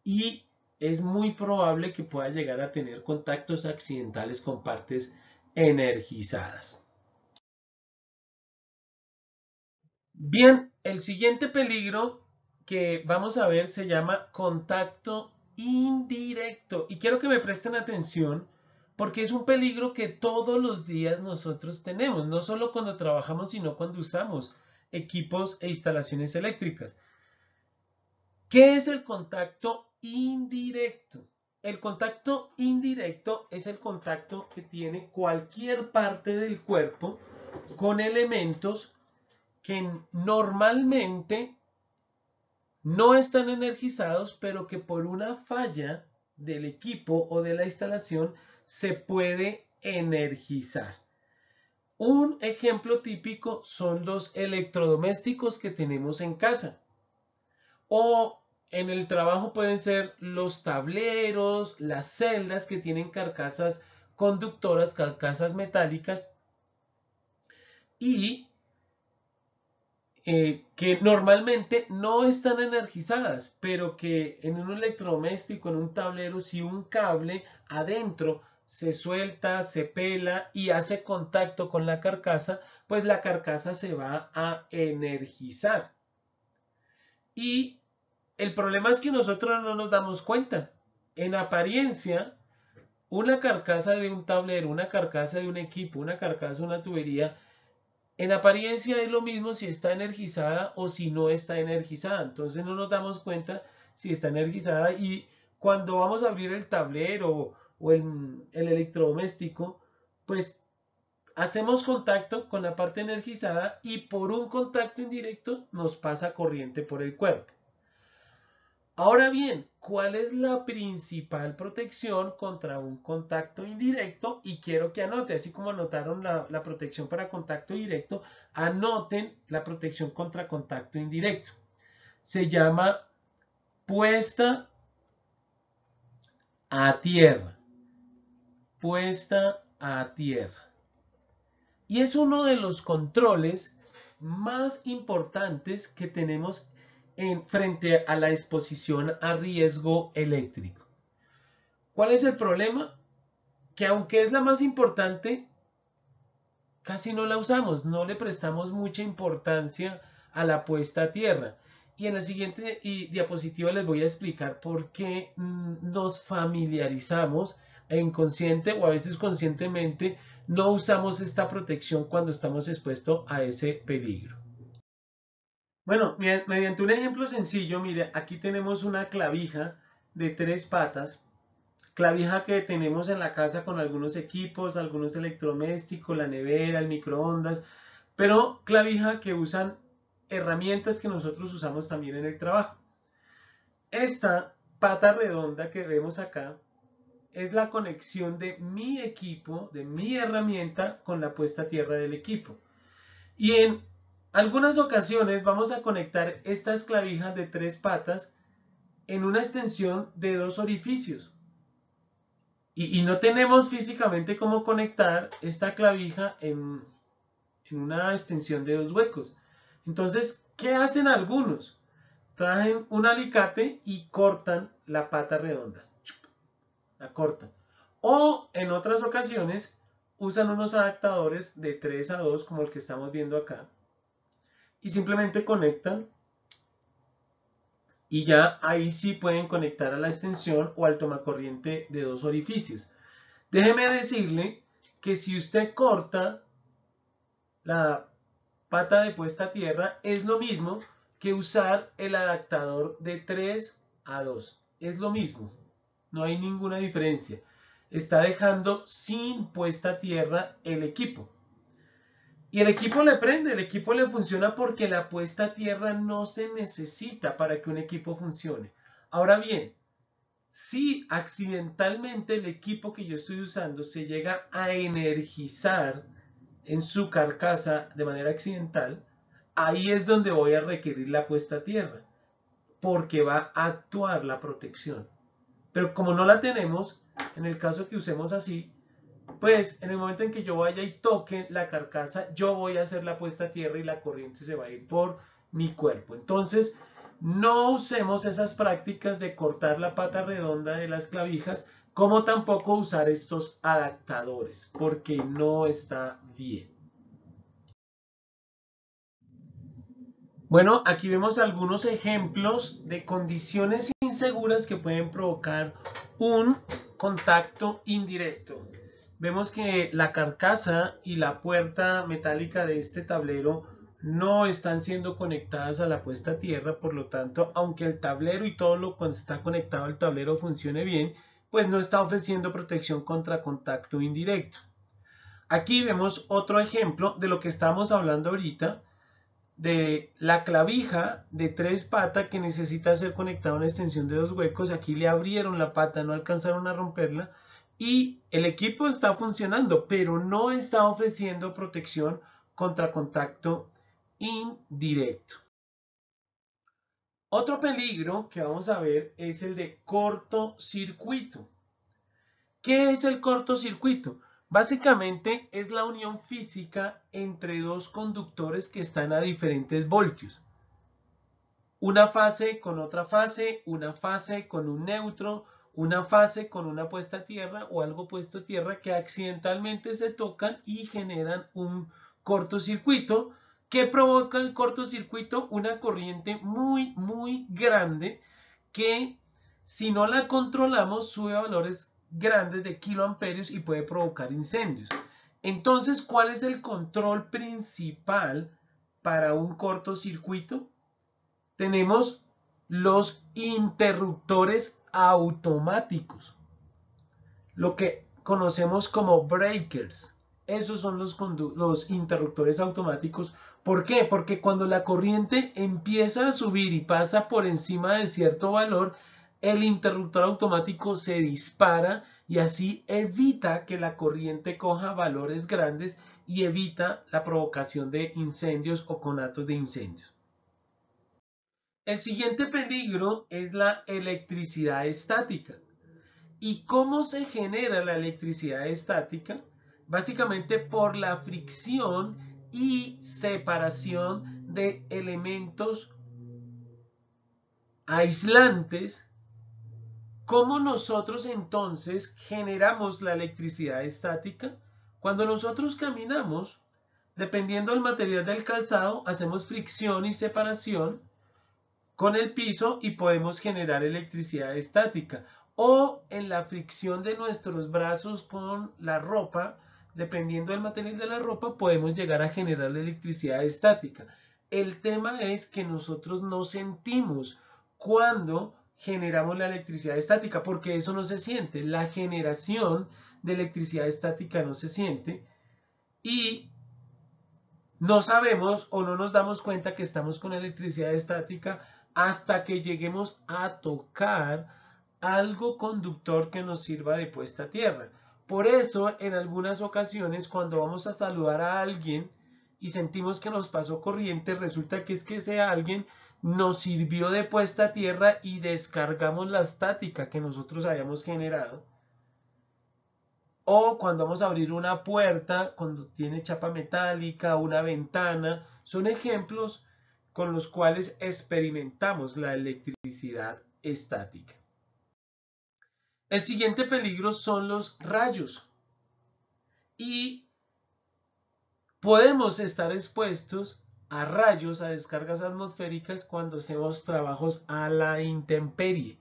Y es muy probable que pueda llegar a tener contactos accidentales con partes energizadas. Bien, el siguiente peligro que vamos a ver se llama contacto indirecto. Y quiero que me presten atención porque es un peligro que todos los días nosotros tenemos, no solo cuando trabajamos, sino cuando usamos equipos e instalaciones eléctricas. ¿Qué es el contacto indirecto? El contacto indirecto es el contacto que tiene cualquier parte del cuerpo con elementos que normalmente no están energizados, pero que por una falla del equipo o de la instalación se puede energizar. Un ejemplo típico son los electrodomésticos que tenemos en casa. O en el trabajo pueden ser los tableros, las celdas que tienen carcasas conductoras, carcasas metálicas y que normalmente no están energizadas, pero que en un electrodoméstico, en un tablero, si un cable adentro se suelta, se pela y hace contacto con la carcasa, pues la carcasa se va a energizar. Y el problema es que nosotros no nos damos cuenta. En apariencia, una carcasa de un tablero, una carcasa de un equipo, una carcasa de una tubería, en apariencia es lo mismo si está energizada o si no está energizada. Entonces no nos damos cuenta si está energizada y cuando vamos a abrir el tablero o el electrodoméstico, pues hacemos contacto con la parte energizada y por un contacto indirecto nos pasa corriente por el cuerpo. Ahora bien, ¿cuál es la principal protección contra un contacto indirecto? Y quiero que anote, así como anotaron la protección para contacto directo, anoten la protección contra contacto indirecto. Se llama puesta a tierra. Puesta a tierra. Y es uno de los controles más importantes que tenemos frente a la exposición a riesgo eléctrico. ¿Cuál es el problema? Que aunque es la más importante, casi no la usamos, no le prestamos mucha importancia a la puesta a tierra. Y en la siguiente diapositiva les voy a explicar por qué nos familiarizamos e inconsciente o a veces conscientemente no usamos esta protección cuando estamos expuestos a ese peligro. Bueno, mediante un ejemplo sencillo, mire, aquí tenemos una clavija de 3 patas, clavija que tenemos en la casa con algunos equipos, algunos electrodomésticos, la nevera, el microondas, pero clavija que usan herramientas que nosotros usamos también en el trabajo. Esta pata redonda que vemos acá es la conexión de mi equipo, de mi herramienta con la puesta a tierra del equipo. Y en algunas ocasiones vamos a conectar estas clavijas de 3 patas en una extensión de 2 orificios. Y no tenemos físicamente cómo conectar esta clavija en una extensión de 2 huecos. Entonces, ¿qué hacen algunos? Traen un alicate y cortan la pata redonda. La cortan. O en otras ocasiones usan unos adaptadores de 3 a 2 como el que estamos viendo acá. Y simplemente conectan y ya ahí sí pueden conectar a la extensión o al tomacorriente de 2 orificios. Déjeme decirle que si usted corta la pata de puesta a tierra es lo mismo que usar el adaptador de 3 a 2. Es lo mismo, no hay ninguna diferencia. Está dejando sin puesta a tierra el equipo. Y el equipo le prende, el equipo le funciona porque la puesta a tierra no se necesita para que un equipo funcione. Ahora bien, si accidentalmente el equipo que yo estoy usando se llega a energizar en su carcasa de manera accidental, ahí es donde voy a requerir la puesta a tierra, porque va a actuar la protección. Pero como no la tenemos, en el caso que usemos así, pues en el momento en que yo vaya y toque la carcasa, yo voy a hacer la puesta a tierra y la corriente se va a ir por mi cuerpo. Entonces, no usemos esas prácticas de cortar la pata redonda de las clavijas, como tampoco usar estos adaptadores, porque no está bien. Bueno, aquí vemos algunos ejemplos de condiciones inseguras que pueden provocar un contacto indirecto. Vemos que la carcasa y la puerta metálica de este tablero no están siendo conectadas a la puesta a tierra, por lo tanto, aunque el tablero y todo lo que está conectado al tablero funcione bien, pues no está ofreciendo protección contra contacto indirecto. Aquí vemos otro ejemplo de lo que estamos hablando ahorita, de la clavija de 3 patas que necesita ser conectada a una extensión de 2 huecos. Aquí le abrieron la pata, no alcanzaron a romperla y el equipo está funcionando, pero no está ofreciendo protección contra contacto indirecto. Otro peligro que vamos a ver es el de cortocircuito. ¿Qué es el cortocircuito? Básicamente es la unión física entre 2 conductores que están a diferentes voltios. Una fase con otra fase, una fase con un neutro, una fase con una puesta a tierra o algo puesto a tierra que accidentalmente se tocan y generan un cortocircuito. ¿Qué provoca el cortocircuito? Una corriente muy grande que, si no la controlamos, sube a valores grandes de kiloamperios y puede provocar incendios. Entonces, ¿cuál es el control principal para un cortocircuito? Tenemos los interruptores automáticos, lo que conocemos como breakers. Esos son los interruptores automáticos. ¿Por qué? Porque cuando la corriente empieza a subir y pasa por encima de cierto valor, el interruptor automático se dispara y así evita que la corriente coja valores grandes y evita la provocación de incendios o conatos de incendios. El siguiente peligro es la electricidad estática. ¿Y cómo se genera la electricidad estática? Básicamente por la fricción y separación de elementos aislantes. ¿Cómo nosotros entonces generamos la electricidad estática? Cuando nosotros caminamos, dependiendo del material del calzado, hacemos fricción y separación con el piso y podemos generar electricidad estática. O en la fricción de nuestros brazos con la ropa, dependiendo del material de la ropa, podemos llegar a generar la electricidad estática. El tema es que nosotros no sentimos cuando generamos la electricidad estática, porque eso no se siente. La generación de electricidad estática no se siente y no sabemos o no nos damos cuenta que estamos con electricidad estática hasta que lleguemos a tocar algo conductor que nos sirva de puesta a tierra. Por eso, en algunas ocasiones, cuando vamos a saludar a alguien y sentimos que nos pasó corriente, resulta que es que ese alguien nos sirvió de puesta a tierra y descargamos la estática que nosotros habíamos generado. O cuando vamos a abrir una puerta, cuando tiene chapa metálica, una ventana, son ejemplos con los cuales experimentamos la electricidad estática. El siguiente peligro son los rayos. Y podemos estar expuestos a rayos, a descargas atmosféricas cuando hacemos trabajos a la intemperie.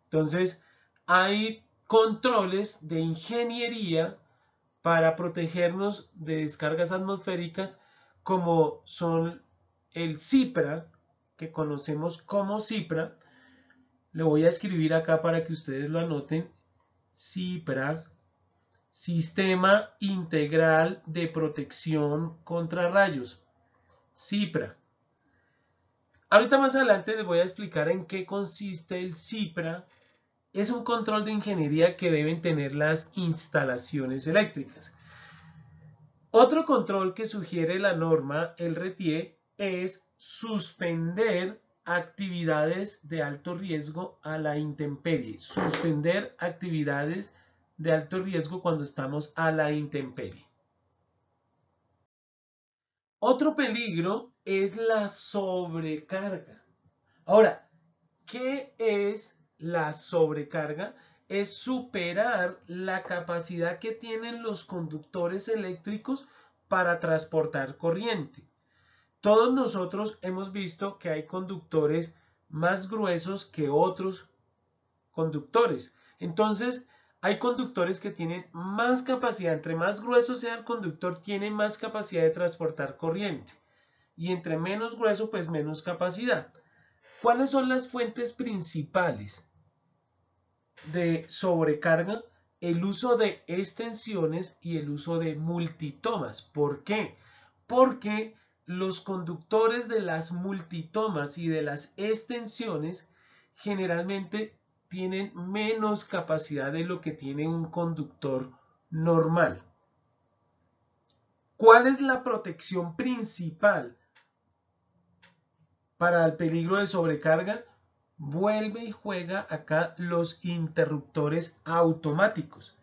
Entonces, hay controles de ingeniería para protegernos de descargas atmosféricas, como son el CIPRA, que conocemos como CIPRA. Lo voy a escribir acá para que ustedes lo anoten. CIPRA, Sistema Integral de Protección contra Rayos. CIPRA. Ahorita más adelante les voy a explicar en qué consiste el CIPRA. Es un control de ingeniería que deben tener las instalaciones eléctricas. Otro control que sugiere la norma, el RETIE, es suspender actividades de alto riesgo a la intemperie. Suspender actividades de alto riesgo cuando estamos a la intemperie. Otro peligro es la sobrecarga. Ahora, ¿qué es la sobrecarga? Es superar la capacidad que tienen los conductores eléctricos para transportar corriente. Todos nosotros hemos visto que hay conductores más gruesos que otros conductores. Entonces, hay conductores que tienen más capacidad. Entre más grueso sea el conductor, tiene más capacidad de transportar corriente. Y entre menos grueso, pues menos capacidad. ¿Cuáles son las fuentes principales de sobrecarga? El uso de extensiones y el uso de multitomas. ¿Por qué? Porque los conductores de las multitomas y de las extensiones generalmente tienen menos capacidad de lo que tiene un conductor normal. ¿Cuál es la protección principal para el peligro de sobrecarga? Vuelve y juega acá los interruptores automáticos,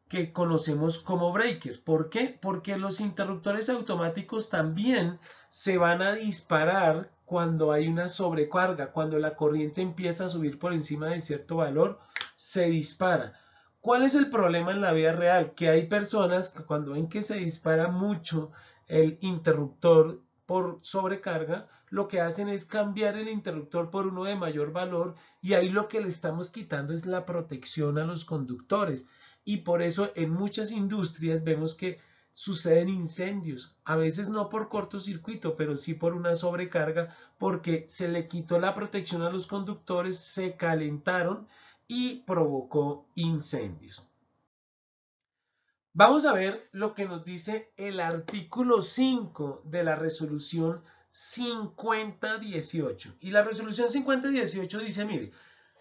que conocemos como breakers. ¿Por qué? Porque los interruptores automáticos también se van a disparar cuando hay una sobrecarga, cuando la corriente empieza a subir por encima de cierto valor, se dispara. ¿Cuál es el problema en la vida real? Que hay personas que cuando ven que se dispara mucho el interruptor por sobrecarga, lo que hacen es cambiar el interruptor por uno de mayor valor y ahí lo que le estamos quitando es la protección a los conductores. Y por eso en muchas industrias vemos que suceden incendios, a veces no por cortocircuito, pero sí por una sobrecarga, porque se le quitó la protección a los conductores, se calentaron y provocó incendios. Vamos a ver lo que nos dice el artículo 5 de la resolución 5018. Y la resolución 5018 dice, mire,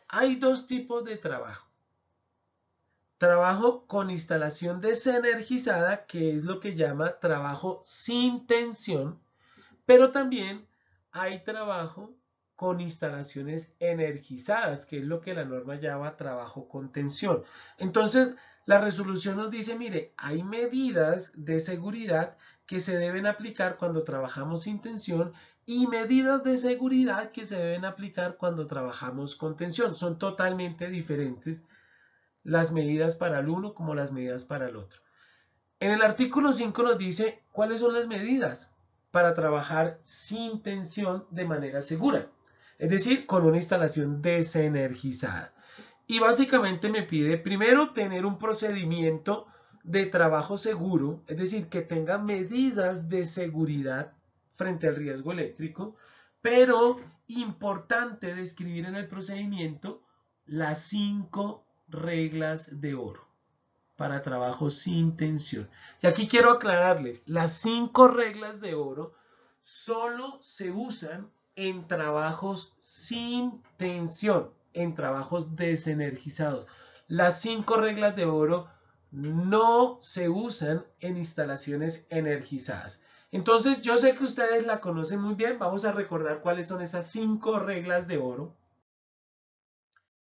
hay dos tipos de trabajo. Trabajo con instalación desenergizada, que es lo que llama trabajo sin tensión, pero también hay trabajo con instalaciones energizadas, que es lo que la norma llama trabajo con tensión. Entonces, la resolución nos dice, mire, hay medidas de seguridad que se deben aplicar cuando trabajamos sin tensión y medidas de seguridad que se deben aplicar cuando trabajamos con tensión. Son totalmente diferentes las medidas para el uno como las medidas para el otro. En el artículo 5 nos dice cuáles son las medidas para trabajar sin tensión de manera segura, es decir, con una instalación desenergizada. Y básicamente me pide primero tener un procedimiento de trabajo seguro, es decir, que tenga medidas de seguridad frente al riesgo eléctrico, pero importante describir en el procedimiento las 5 reglas de oro para trabajo sin tensión. Y aquí quiero aclararles, las 5 reglas de oro solo se usan en trabajos sin tensión, en trabajos desenergizados. Las 5 reglas de oro no se usan en instalaciones energizadas. Entonces, yo sé que ustedes la conocen muy bien. Vamos a recordar cuáles son esas 5 reglas de oro.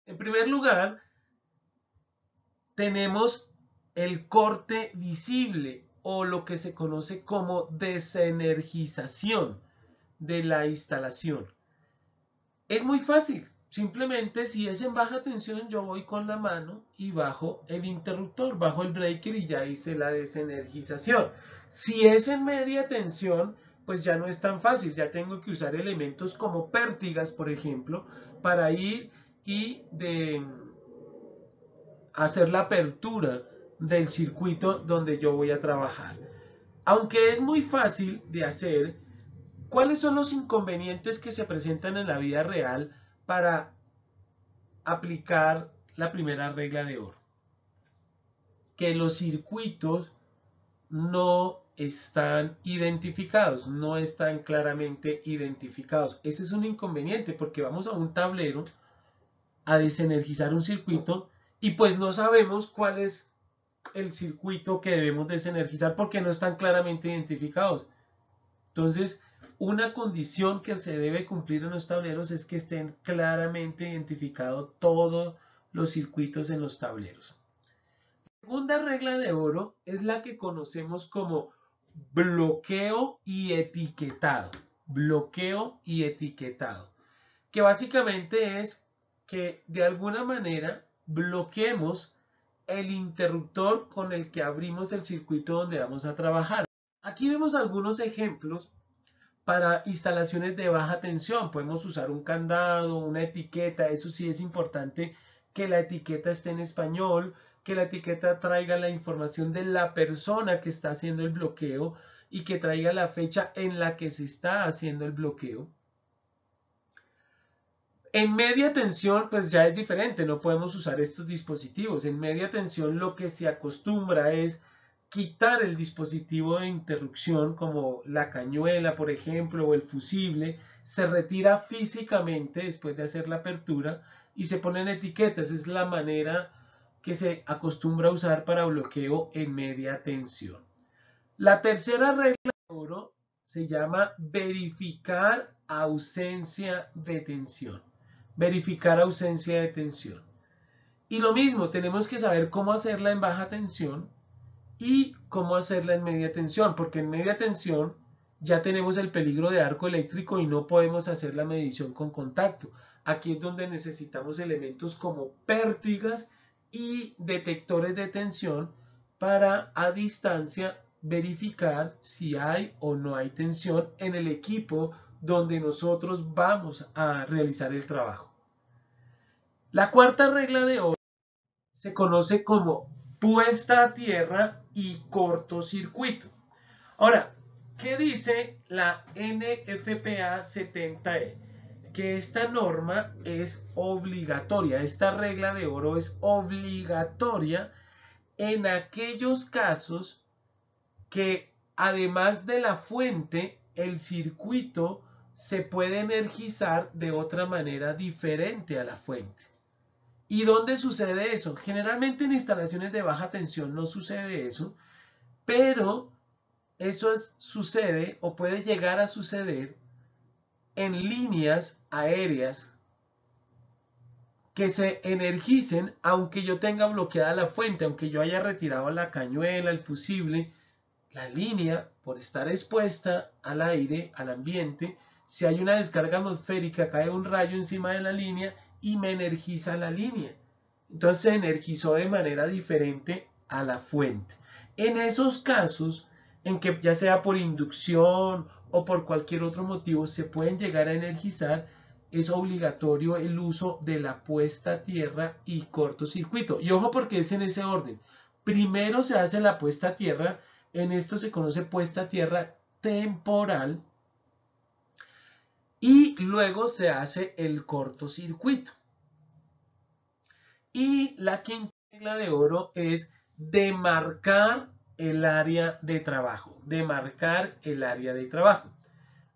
En primer lugar, tenemos el corte visible o lo que se conoce como desenergización de la instalación. Es muy fácil. Simplemente si es en baja tensión yo voy con la mano y bajo el interruptor, bajo el breaker y ya hice la desenergización. Si es en media tensión, pues ya no es tan fácil. Ya tengo que usar elementos como pértigas, por ejemplo, para ir y hacer la apertura del circuito donde yo voy a trabajar. Aunque es muy fácil de hacer, ¿cuáles son los inconvenientes que se presentan en la vida real para aplicar la primera regla de oro? Que los circuitos no están identificados, no están claramente identificados. Ese es un inconveniente porque vamos a un tablero a desenergizar un circuito y pues no sabemos cuál es el circuito que debemos desenergizar porque no están claramente identificados. Entonces, una condición que se debe cumplir en los tableros es que estén claramente identificados todos los circuitos en los tableros. La segunda regla de oro es la que conocemos como bloqueo y etiquetado. Bloqueo y etiquetado. Que básicamente es que de alguna manera bloqueemos el interruptor con el que abrimos el circuito donde vamos a trabajar. Aquí vemos algunos ejemplos para instalaciones de baja tensión. Podemos usar un candado, una etiqueta. Eso sí es importante que la etiqueta esté en español, que la etiqueta traiga la información de la persona que está haciendo el bloqueo y que traiga la fecha en la que se está haciendo el bloqueo. En media tensión, pues ya es diferente, no podemos usar estos dispositivos. En media tensión lo que se acostumbra es quitar el dispositivo de interrupción, como la cañuela, por ejemplo, o el fusible, se retira físicamente después de hacer la apertura y se ponen etiquetas. Es la manera que se acostumbra a usar para bloqueo en media tensión. La tercera regla de oro se llama verificar ausencia de tensión. Verificar ausencia de tensión. Y lo mismo, tenemos que saber cómo hacerla en baja tensión y cómo hacerla en media tensión, porque en media tensión ya tenemos el peligro de arco eléctrico y no podemos hacer la medición con contacto. Aquí es donde necesitamos elementos como pértigas y detectores de tensión para a distancia verificar si hay o no hay tensión en el equipo donde nosotros vamos a realizar el trabajo. La cuarta regla de oro se conoce como puesta a tierra y cortocircuito. Ahora, ¿qué dice la NFPA 70E? Que esta norma es obligatoria, esta regla de oro es obligatoria en aquellos casos que además de la fuente, el circuito se puede energizar de otra manera diferente a la fuente. ¿Y dónde sucede eso? Generalmente en instalaciones de baja tensión no sucede eso, pero eso sucede o puede llegar a suceder en líneas aéreas que se energicen aunque yo tenga bloqueada la fuente, aunque yo haya retirado la cañuela, el fusible, la línea, por estar expuesta al aire, al ambiente, si hay una descarga atmosférica, cae un rayo encima de la línea y me energiza la línea. Entonces se energizó de manera diferente a la fuente. En esos casos, en que ya sea por inducción o por cualquier otro motivo se pueden llegar a energizar, es obligatorio el uso de la puesta a tierra y cortocircuito. Y ojo porque es en ese orden. Primero se hace la puesta a tierra, en esto se conoce puesta a tierra temporal, y luego se hace el cortocircuito. Y la quinta regla de oro es demarcar el área de trabajo. Demarcar el área de trabajo.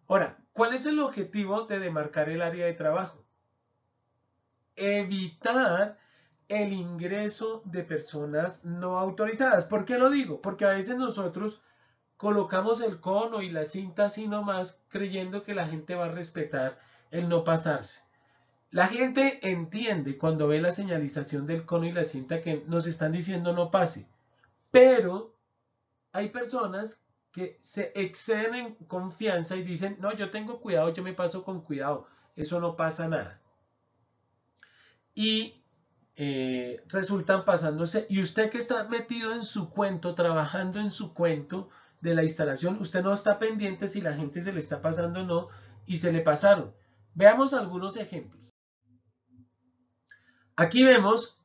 Ahora, ¿cuál es el objetivo de demarcar el área de trabajo? Evitar el ingreso de personas no autorizadas. ¿Por qué lo digo? Porque a veces nosotros colocamos el cono y la cinta así nomás creyendo que la gente va a respetar el no pasarse. La gente entiende cuando ve la señalización del cono y la cinta que nos están diciendo no pase, pero hay personas que se exceden en confianza y dicen, no, yo tengo cuidado, yo me paso con cuidado, eso no pasa nada. Y resultan pasándose, y usted que está metido en su cuento, trabajando en su cuento de la instalación, usted no está pendiente si la gente se le está pasando o no, y se le pasaron. Veamos algunos ejemplos. Aquí vemos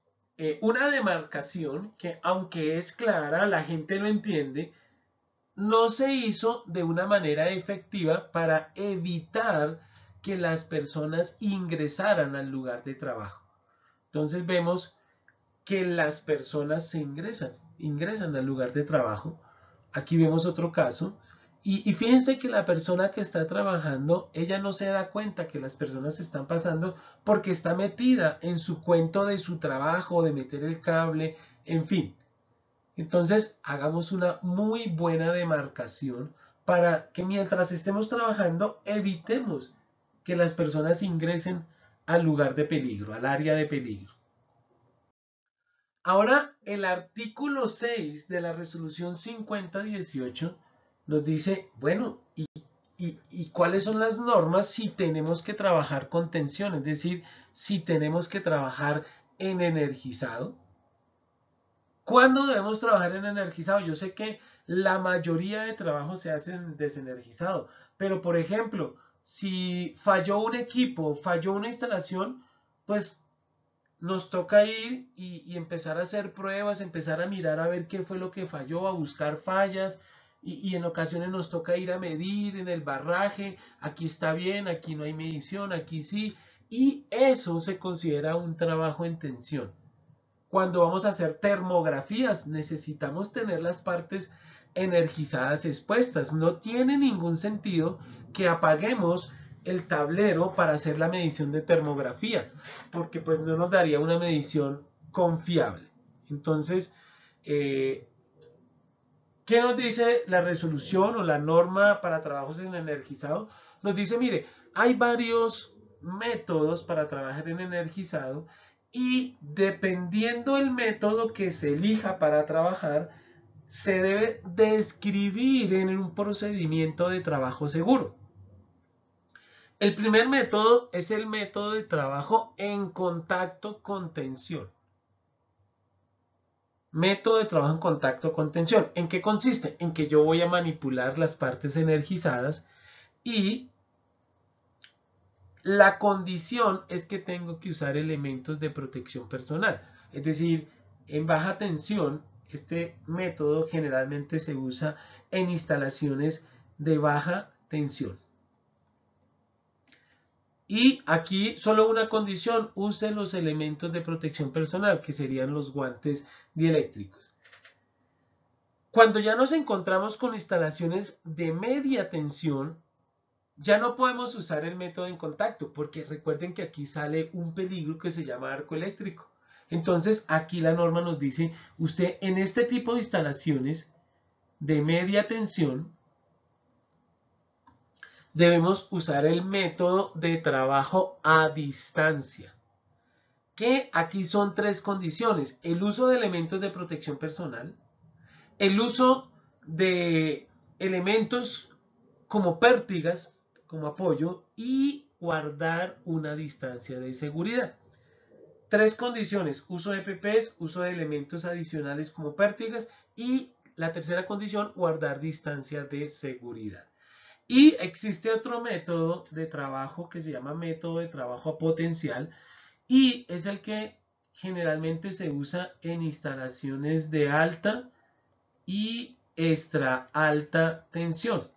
una demarcación que, aunque es clara, la gente lo entiende, no se hizo de una manera efectiva para evitar que las personas ingresaran al lugar de trabajo. Entonces vemos que las personas se ingresan al lugar de trabajo. Aquí vemos otro caso. Y fíjense que la persona que está trabajando, ella no se da cuenta que las personas se están pasando porque está metida en su cuento de su trabajo, de meter el cable, en fin. Entonces, hagamos una muy buena demarcación para que mientras estemos trabajando, evitemos que las personas ingresen al lugar de peligro, al área de peligro. Ahora, el artículo 6 de la resolución 5018 nos dice, bueno, ¿y cuáles son las normas si tenemos que trabajar con tensión? Es decir, si tenemos que trabajar en energizado. ¿Cuándo debemos trabajar en energizado? Yo sé que la mayoría de trabajos se hacen desenergizado, pero por ejemplo, si falló un equipo, falló una instalación, pues nos toca ir y empezar a hacer pruebas, empezar a mirar a ver qué fue lo que falló, a buscar fallas, y en ocasiones nos toca ir a medir en el barraje, aquí está bien, aquí no hay medición, aquí sí, y eso se considera un trabajo en tensión. Cuando vamos a hacer termografías, necesitamos tener las partes energizadas expuestas. No tiene ningún sentido que apaguemos el tablero para hacer la medición de termografía, porque pues no nos daría una medición confiable. Entonces, ¿qué nos dice la resolución o la norma para trabajos en energizado? Nos dice, mire, hay varios métodos para trabajar en energizado y dependiendo el método que se elija para trabajar, se debe describir en un procedimiento de trabajo seguro. El primer método es el método de trabajo en contacto con tensión. Método de trabajo en contacto con tensión. ¿En qué consiste? En que yo voy a manipular las partes energizadas y la condición es que tengo que usar elementos de protección personal. Es decir, en baja tensión, este método generalmente se usa en instalaciones de baja tensión. Y aquí solo una condición, use los elementos de protección personal, que serían los guantes dieléctricos. Cuando ya nos encontramos con instalaciones de media tensión, ya no podemos usar el método en contacto, porque recuerden que aquí sale un peligro que se llama arco eléctrico. Entonces aquí la norma nos dice, usted en este tipo de instalaciones de media tensión, debemos usar el método de trabajo a distancia, que aquí son tres condiciones: el uso de elementos de protección personal, el uso de elementos como pértigas, como apoyo, y guardar una distancia de seguridad. Tres condiciones: uso de EPPs, uso de elementos adicionales como pértigas, y la tercera condición, guardar distancia de seguridad. Y existe otro método de trabajo que se llama método de trabajo potencial, y es el que generalmente se usa en instalaciones de alta y extra alta tensión,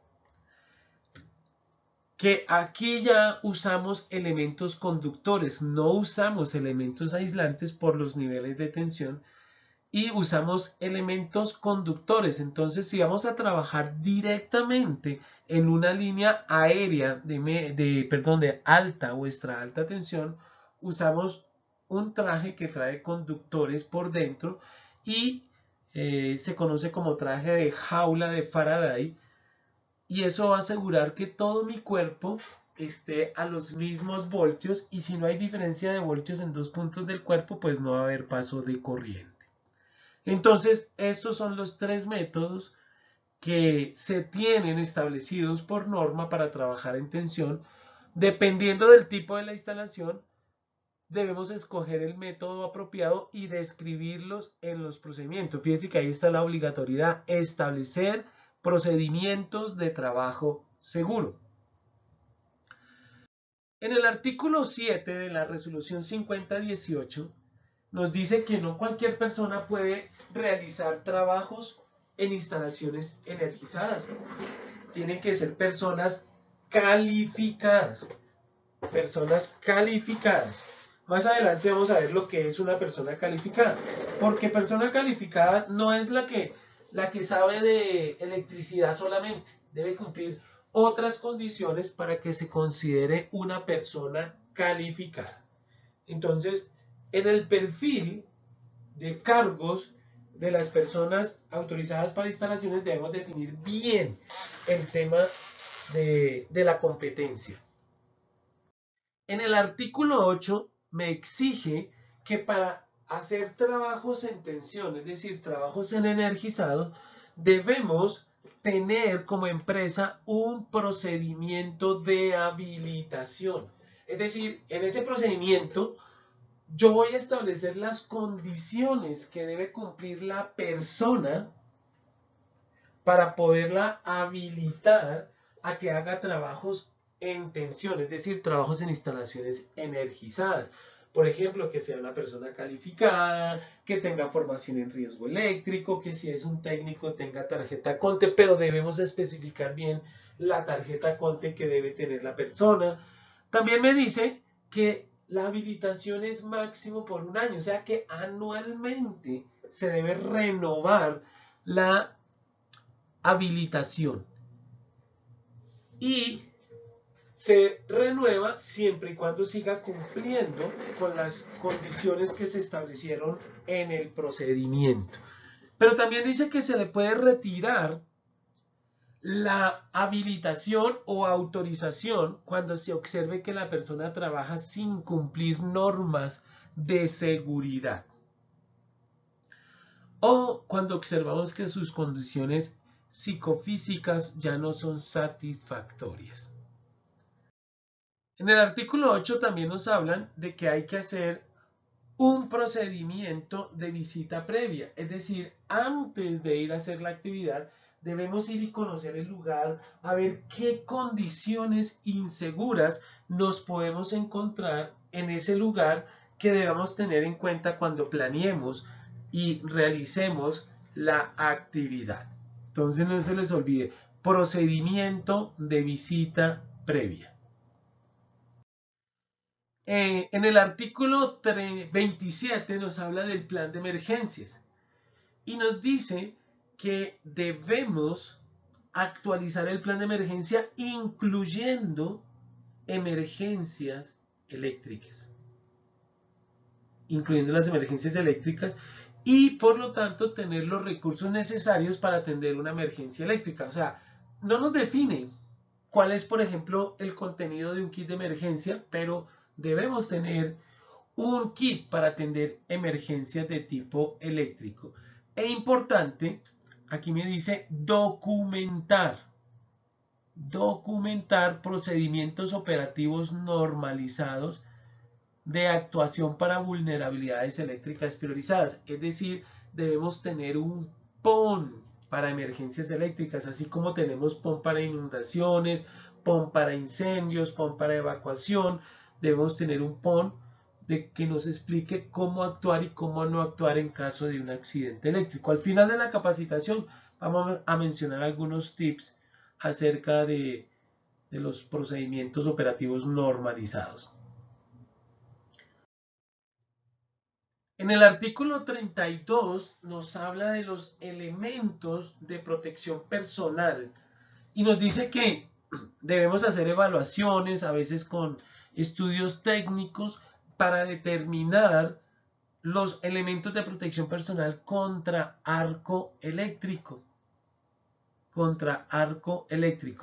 que aquí ya usamos elementos conductores, no usamos elementos aislantes por los niveles de tensión, y usamos elementos conductores. Entonces, si vamos a trabajar directamente en una línea aérea de alta o extra alta tensión, usamos un traje que trae conductores por dentro y se conoce como traje de jaula de Faraday, y eso va a asegurar que todo mi cuerpo esté a los mismos voltios, y si no hay diferencia de voltios en dos puntos del cuerpo, pues no va a haber paso de corriente. Entonces, estos son los tres métodos que se tienen establecidos por norma para trabajar en tensión. Dependiendo del tipo de la instalación, debemos escoger el método apropiado y describirlos en los procedimientos. Fíjense que ahí está la obligatoriedad: establecer procedimientos de trabajo seguro. En el artículo 7 de la resolución 5018 nos dice que no cualquier persona puede realizar trabajos en instalaciones energizadas. Tienen que ser personas calificadas. Personas calificadas. Más adelante vamos a ver lo que es una persona calificada. Porque persona calificada no es la que sabe de electricidad solamente. Debe cumplir otras condiciones para que se considere una persona calificada. Entonces, en el perfil de cargos de las personas autorizadas para instalaciones debemos definir bien el tema de la competencia. En el artículo 8 me exige que para hacer trabajos en tensión, es decir, trabajos en energizado, debemos tener como empresa un procedimiento de habilitación. Es decir, en ese procedimiento yo voy a establecer las condiciones que debe cumplir la persona para poderla habilitar a que haga trabajos en tensión, es decir, trabajos en instalaciones energizadas. Por ejemplo, que sea una persona calificada, que tenga formación en riesgo eléctrico, que si es un técnico tenga tarjeta CONTE, pero debemos especificar bien la tarjeta CONTE que debe tener la persona. También me dice que la habilitación es máximo por un año, o sea que anualmente se debe renovar la habilitación. Y se renueva siempre y cuando siga cumpliendo con las condiciones que se establecieron en el procedimiento. Pero también dice que se le puede retirar la habilitación o autorización cuando se observe que la persona trabaja sin cumplir normas de seguridad. o cuando observamos que sus condiciones psicofísicas ya no son satisfactorias. En el artículo 8 también nos hablan de que hay que hacer un procedimiento de visita previa, es decir, antes de ir a hacer la actividad, debemos ir y conocer el lugar, a ver qué condiciones inseguras nos podemos encontrar en ese lugar que debamos tener en cuenta cuando planeemos y realicemos la actividad. Entonces no se les olvide, procedimiento de visita previa. En el artículo 27 nos habla del plan de emergencias y nos dice que debemos actualizar el plan de emergencia incluyendo emergencias eléctricas. Incluyendo las emergencias eléctricas y por lo tanto tener los recursos necesarios para atender una emergencia eléctrica. O sea, no nos define cuál es, por ejemplo, el contenido de un kit de emergencia, pero debemos tener un kit para atender emergencias de tipo eléctrico. E importante, aquí me dice documentar procedimientos operativos normalizados de actuación para vulnerabilidades eléctricas priorizadas. Es decir, debemos tener un PON para emergencias eléctricas, así como tenemos PON para inundaciones, PON para incendios, PON para evacuación. Debemos tener un PON de que nos explique cómo actuar y cómo no actuar en caso de un accidente eléctrico. Al final de la capacitación vamos a mencionar algunos tips acerca de los procedimientos operativos normalizados. En el artículo 32 nos habla de los elementos de protección personal y nos dice que debemos hacer evaluaciones, a veces con estudios técnicos, para determinar los elementos de protección personal contra arco eléctrico.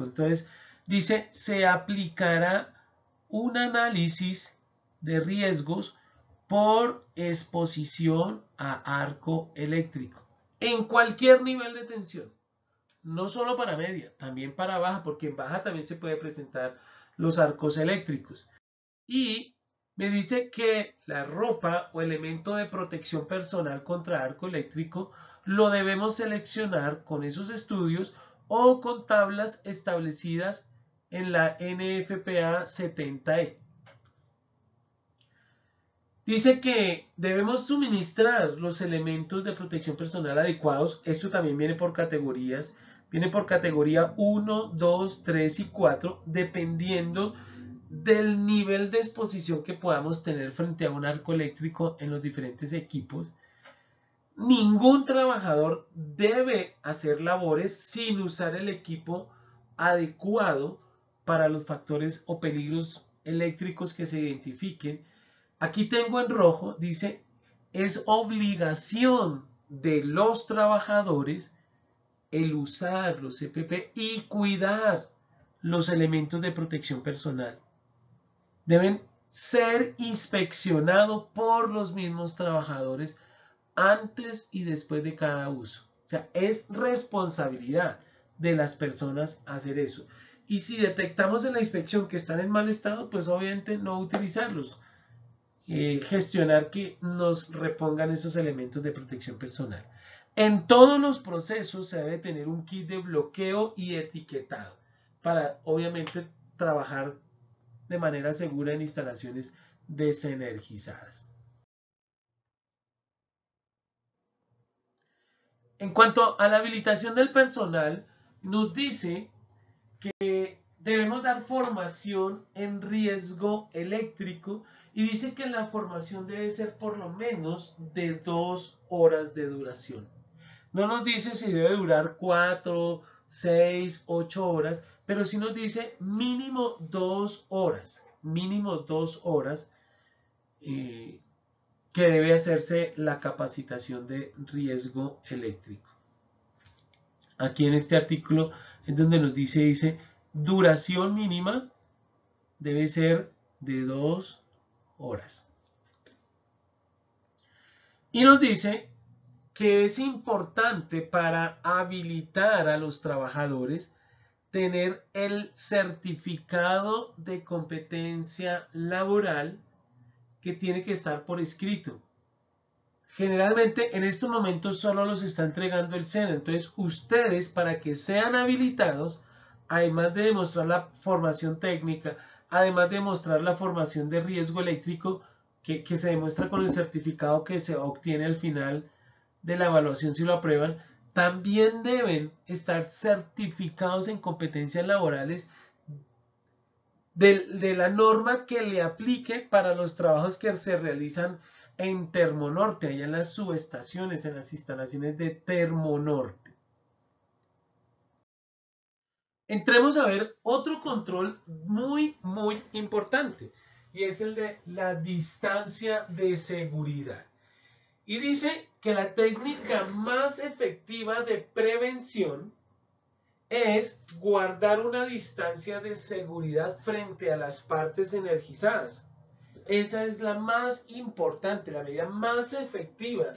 Entonces, dice, se aplicará un análisis de riesgos por exposición a arco eléctrico en cualquier nivel de tensión, no solo para media, también para baja, porque en baja también se puede presentar los arcos eléctricos. Y me dice que la ropa o elemento de protección personal contra arco eléctrico lo debemos seleccionar con esos estudios o con tablas establecidas en la NFPA 70E. Dice que debemos suministrar los elementos de protección personal adecuados. Esto también viene por categorías. Viene por categoría 1, 2, 3 y 4, dependiendo del nivel de exposición que podamos tener frente a un arco eléctrico en los diferentes equipos. Ningún trabajador debe hacer labores sin usar el equipo adecuado para los factores o peligros eléctricos que se identifiquen. Aquí tengo en rojo, dice, es obligación de los trabajadores el usar los EPP y cuidar los elementos de protección personal. Deben ser inspeccionados por los mismos trabajadores antes y después de cada uso. O sea, es responsabilidad de las personas hacer eso. Y si detectamos en la inspección que están en mal estado, pues obviamente no utilizarlos. Gestionar que nos repongan esos elementos de protección personal. En todos los procesos se debe tener un kit de bloqueo y etiquetado para obviamente trabajar de manera segura en instalaciones desenergizadas. En cuanto a la habilitación del personal, nos dice que debemos dar formación en riesgo eléctrico y dice que la formación debe ser por lo menos de 2 horas de duración. No nos dice si debe durar 4, 6, 8 horas, pero sí nos dice mínimo 2 horas, que debe hacerse la capacitación de riesgo eléctrico. Aquí en este artículo es donde nos dice duración mínima debe ser de 2 horas. Y nos dice que es importante para habilitar a los trabajadores tener el certificado de competencia laboral que tiene que estar por escrito. Generalmente en estos momentos solo los está entregando el SENA. Entonces ustedes, para que sean habilitados, además de demostrar la formación técnica, además de demostrar la formación de riesgo eléctrico que se demuestra con el certificado que se obtiene al final de la evaluación si lo aprueban, también deben estar certificados en competencias laborales de la norma que le aplique para los trabajos que se realizan en Termonorte, allá en las subestaciones, en las instalaciones de Termonorte. Entremos a ver otro control muy importante, y es el de la distancia de seguridad. Y dice que la técnica más efectiva de prevención es guardar una distancia de seguridad frente a las partes energizadas. Esa es la más importante, la medida más efectiva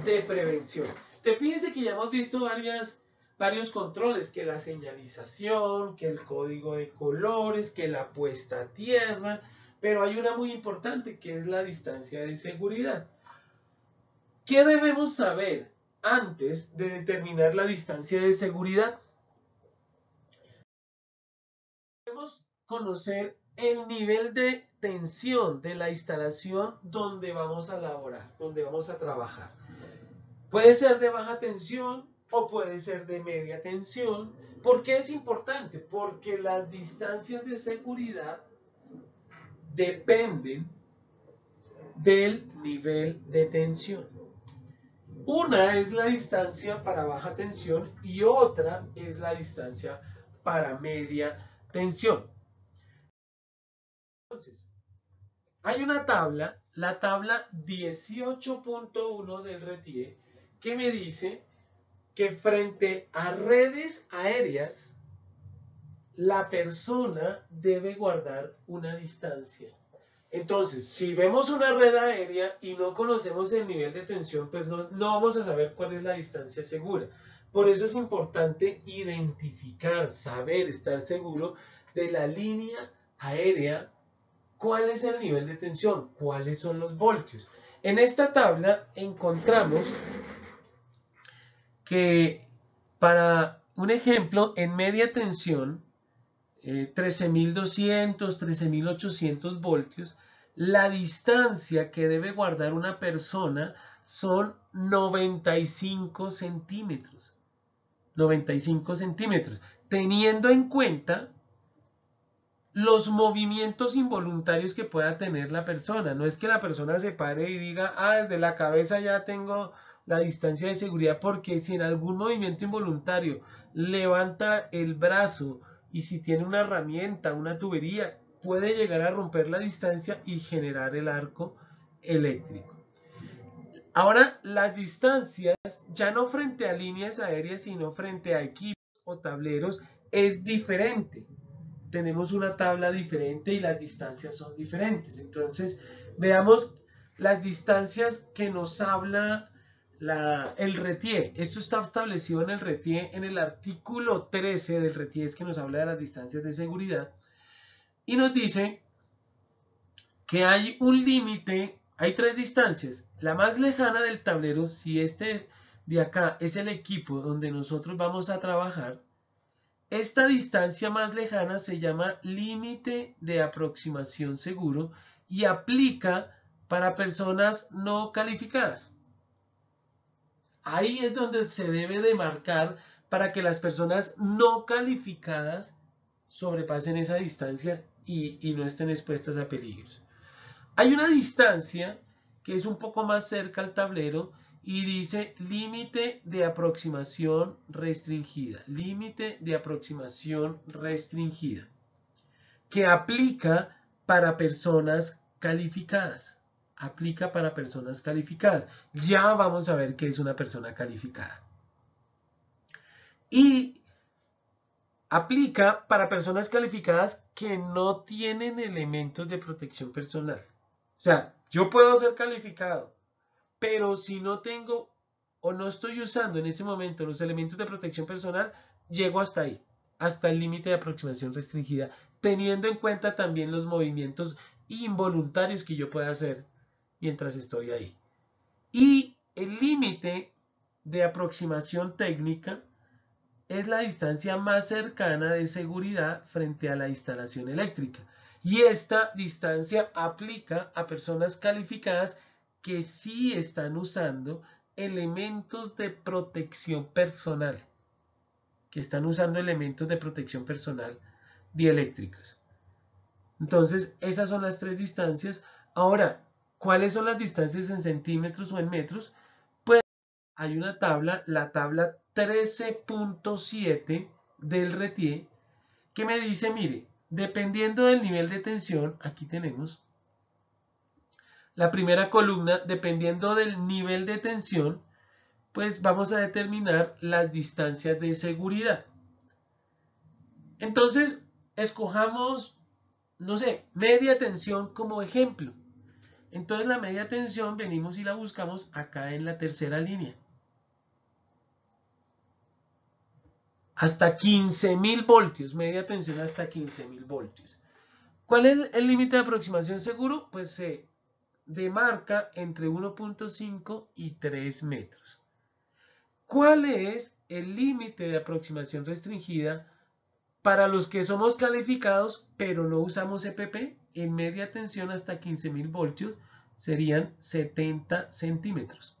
de prevención. Te fíjense que ya hemos visto varios controles, que la señalización, que el código de colores, que la puesta a tierra, pero hay una muy importante que es la distancia de seguridad. ¿Qué debemos saber antes de determinar la distancia de seguridad? Debemos conocer el nivel de tensión de la instalación donde vamos a laborar, donde vamos a trabajar. Puede ser de baja tensión o puede ser de media tensión. ¿Por qué es importante? Porque las distancias de seguridad dependen del nivel de tensión. Una es la distancia para baja tensión y otra es la distancia para media tensión. Entonces, hay una tabla, la tabla 18.1 del RETIE, que me dice que frente a redes aéreas, la persona debe guardar una distancia. Entonces, si vemos una red aérea y no conocemos el nivel de tensión, pues no vamos a saber cuál es la distancia segura. Por eso es importante identificar, saber, estar seguro de la línea aérea, cuál es el nivel de tensión, cuáles son los voltios. En esta tabla encontramos que, para un ejemplo, en media tensión, 13.200, 13.800 voltios, la distancia que debe guardar una persona son 95 centímetros. 95 centímetros, teniendo en cuenta los movimientos involuntarios que pueda tener la persona. No es que la persona se pare y diga, desde la cabeza ya tengo la distancia de seguridad, porque si en algún movimiento involuntario levanta el brazo y si tiene una herramienta, una tubería, puede llegar a romper la distancia y generar el arco eléctrico. Ahora, las distancias, ya no frente a líneas aéreas, sino frente a equipos o tableros, es diferente. Tenemos una tabla diferente y las distancias son diferentes. Entonces, veamos las distancias que nos habla el RETIE. Esto está establecido en el RETIE, en el artículo 13 del RETIE, es que nos habla de las distancias de seguridad. Y nos dice que hay un límite, hay tres distancias. La más lejana del tablero, si este de acá es el equipo donde nosotros vamos a trabajar, esta distancia más lejana se llama límite de aproximación seguro y aplica para personas no calificadas. Ahí es donde se debe de marcar para que las personas no calificadas sobrepasen esa distancia y no estén expuestas a peligros. Hay una distancia que es un poco más cerca al tablero y dice límite de aproximación restringida. Límite de aproximación restringida. Que aplica para personas calificadas. Aplica para personas calificadas. Ya vamos a ver qué es una persona calificada. Y aplica para personas calificadas que no tienen elementos de protección personal. O sea, yo puedo ser calificado, pero si no tengo o no estoy usando en ese momento los elementos de protección personal, llego hasta ahí, hasta el límite de aproximación restringida, teniendo en cuenta también los movimientos involuntarios que yo pueda hacer mientras estoy ahí. Y el límite de aproximación técnica es la distancia más cercana de seguridad frente a la instalación eléctrica. Y esta distancia aplica a personas calificadas que sí están usando elementos de protección personal, dieléctricos. Entonces, esas son las tres distancias. Ahora, ¿cuáles son las distancias en centímetros o en metros? Pues hay una tabla, la tabla 13.7 del RETIE, que me dice, mire, dependiendo del nivel de tensión, aquí tenemos la primera columna, dependiendo del nivel de tensión, pues vamos a determinar las distancias de seguridad. Entonces, escojamos, no sé, media tensión como ejemplo. Entonces la media tensión venimos y la buscamos acá en la tercera línea. Hasta 15.000 voltios, media tensión hasta 15.000 voltios. ¿Cuál es el límite de aproximación seguro? Pues se demarca entre 1.5 y 3 metros. ¿Cuál es el límite de aproximación restringida para los que somos calificados pero no usamos EPP? En media tensión hasta 15.000 voltios serían 70 centímetros.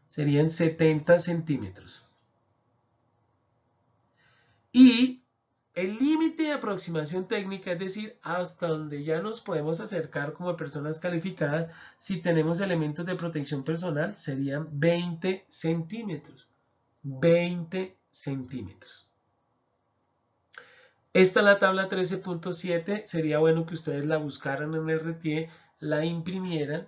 Serían 70 centímetros. Y el límite de aproximación técnica, es decir, hasta donde ya nos podemos acercar como personas calificadas, si tenemos elementos de protección personal, serían 20 centímetros. 20 centímetros. Esta es la tabla 13.7. Sería bueno que ustedes la buscaran en el RETIE, la imprimieran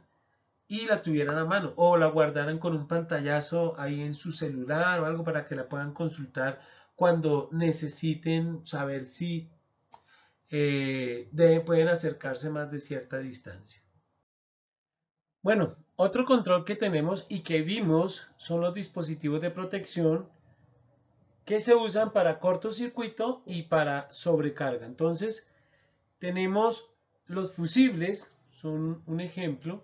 y la tuvieran a mano, o la guardaran con un pantallazo ahí en su celular o algo para que la puedan consultar cuando necesiten saber si pueden acercarse más de cierta distancia. Bueno, otro control que tenemos y que vimos son los dispositivos de protección que se usan para cortocircuito y para sobrecarga. Entonces, tenemos los fusibles, son un ejemplo,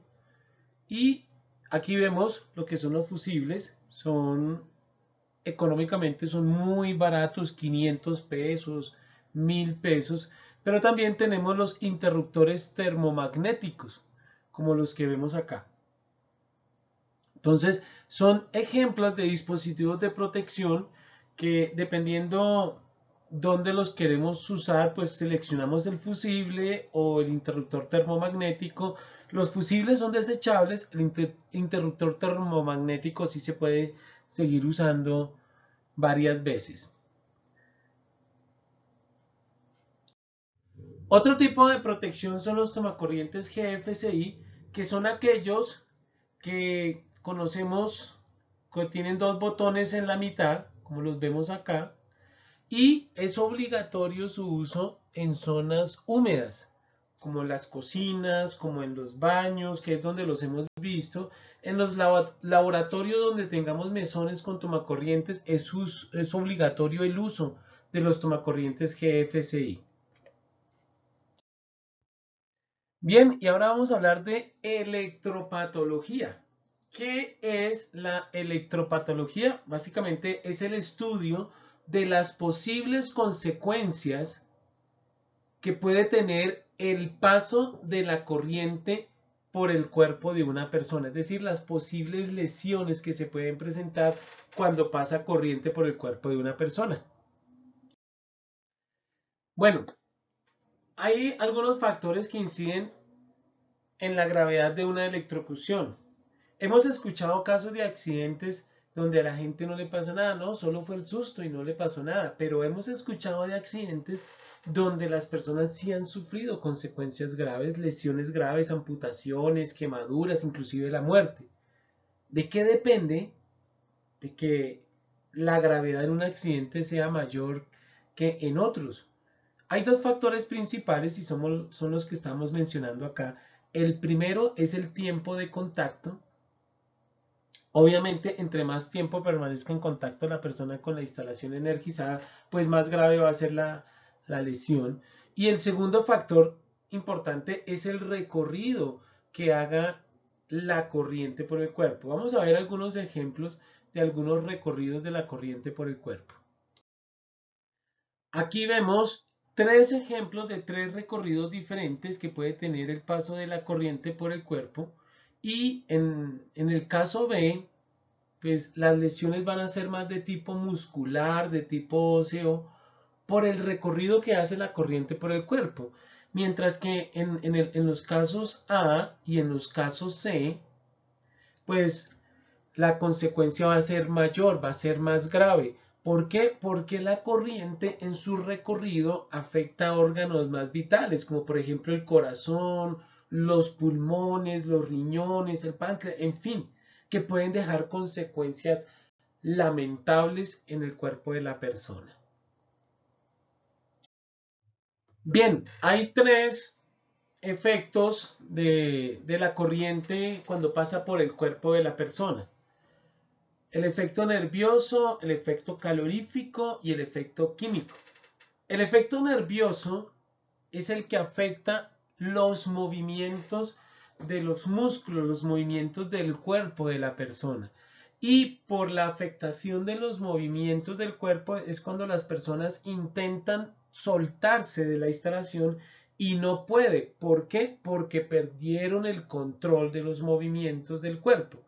y aquí vemos lo que son los fusibles. Son económicamente son muy baratos, 500 pesos, 1000 pesos, pero también tenemos los interruptores termomagnéticos, como los que vemos acá. Entonces, son ejemplos de dispositivos de protección que, dependiendo dónde los queremos usar, pues seleccionamos el fusible o el interruptor termomagnético. Los fusibles son desechables, el interruptor termomagnético sí se puede seguir usando varias veces. Otro tipo de protección son los tomacorrientes GFCI, que son aquellos que conocemos que tienen dos botones en la mitad, como los vemos acá, y es obligatorio su uso en zonas húmedas, como las cocinas, como en los baños, que es donde los hemos visto. En los laboratorios donde tengamos mesones con tomacorrientes es obligatorio el uso de los tomacorrientes GFCI. Bien, y ahora vamos a hablar de electropatología. ¿Qué es la electropatología? Básicamente es el estudio de las posibles consecuencias que puede tener el paso de la corriente por el cuerpo de una persona, es decir, las posibles lesiones que se pueden presentar cuando pasa corriente por el cuerpo de una persona. Bueno, hay algunos factores que inciden en la gravedad de una electrocución. Hemos escuchado casos de accidentes donde a la gente no le pasa nada, no, solo fue el susto y no le pasó nada, pero hemos escuchado de accidentes donde las personas sí han sufrido consecuencias graves, lesiones graves, amputaciones, quemaduras, inclusive la muerte. ¿De qué depende de que la gravedad en un accidente sea mayor que en otros? Hay dos factores principales y son los que estamos mencionando acá. El primero es el tiempo de contacto Obviamente, entre más tiempo permanezca en contacto la persona con la instalación energizada, pues más grave va a ser la lesión. Y el segundo factor importante es el recorrido que haga la corriente por el cuerpo. Vamos a ver algunos ejemplos de algunos recorridos de la corriente por el cuerpo. Aquí vemos tres ejemplos de tres recorridos diferentes que puede tener el paso de la corriente por el cuerpo. Y en el caso B, pues las lesiones van a ser más de tipo muscular, de tipo óseo, por el recorrido que hace la corriente por el cuerpo. Mientras que en los casos A y en los casos C, pues la consecuencia va a ser mayor, va a ser más grave. ¿Por qué? Porque la corriente en su recorrido afecta a órganos más vitales, como por ejemplo el corazón, los pulmones, los riñones, el páncreas, en fin, que pueden dejar consecuencias lamentables en el cuerpo de la persona. Bien, hay tres efectos de la corriente cuando pasa por el cuerpo de la persona. El efecto nervioso, el efecto calorífico y el efecto químico. El efecto nervioso es el que afecta los movimientos de los músculos, los movimientos del cuerpo de la persona. Y por la afectación de los movimientos del cuerpo es cuando las personas intentan soltarse de la instalación y no puede. ¿Por qué? Porque perdieron el control de los movimientos del cuerpo.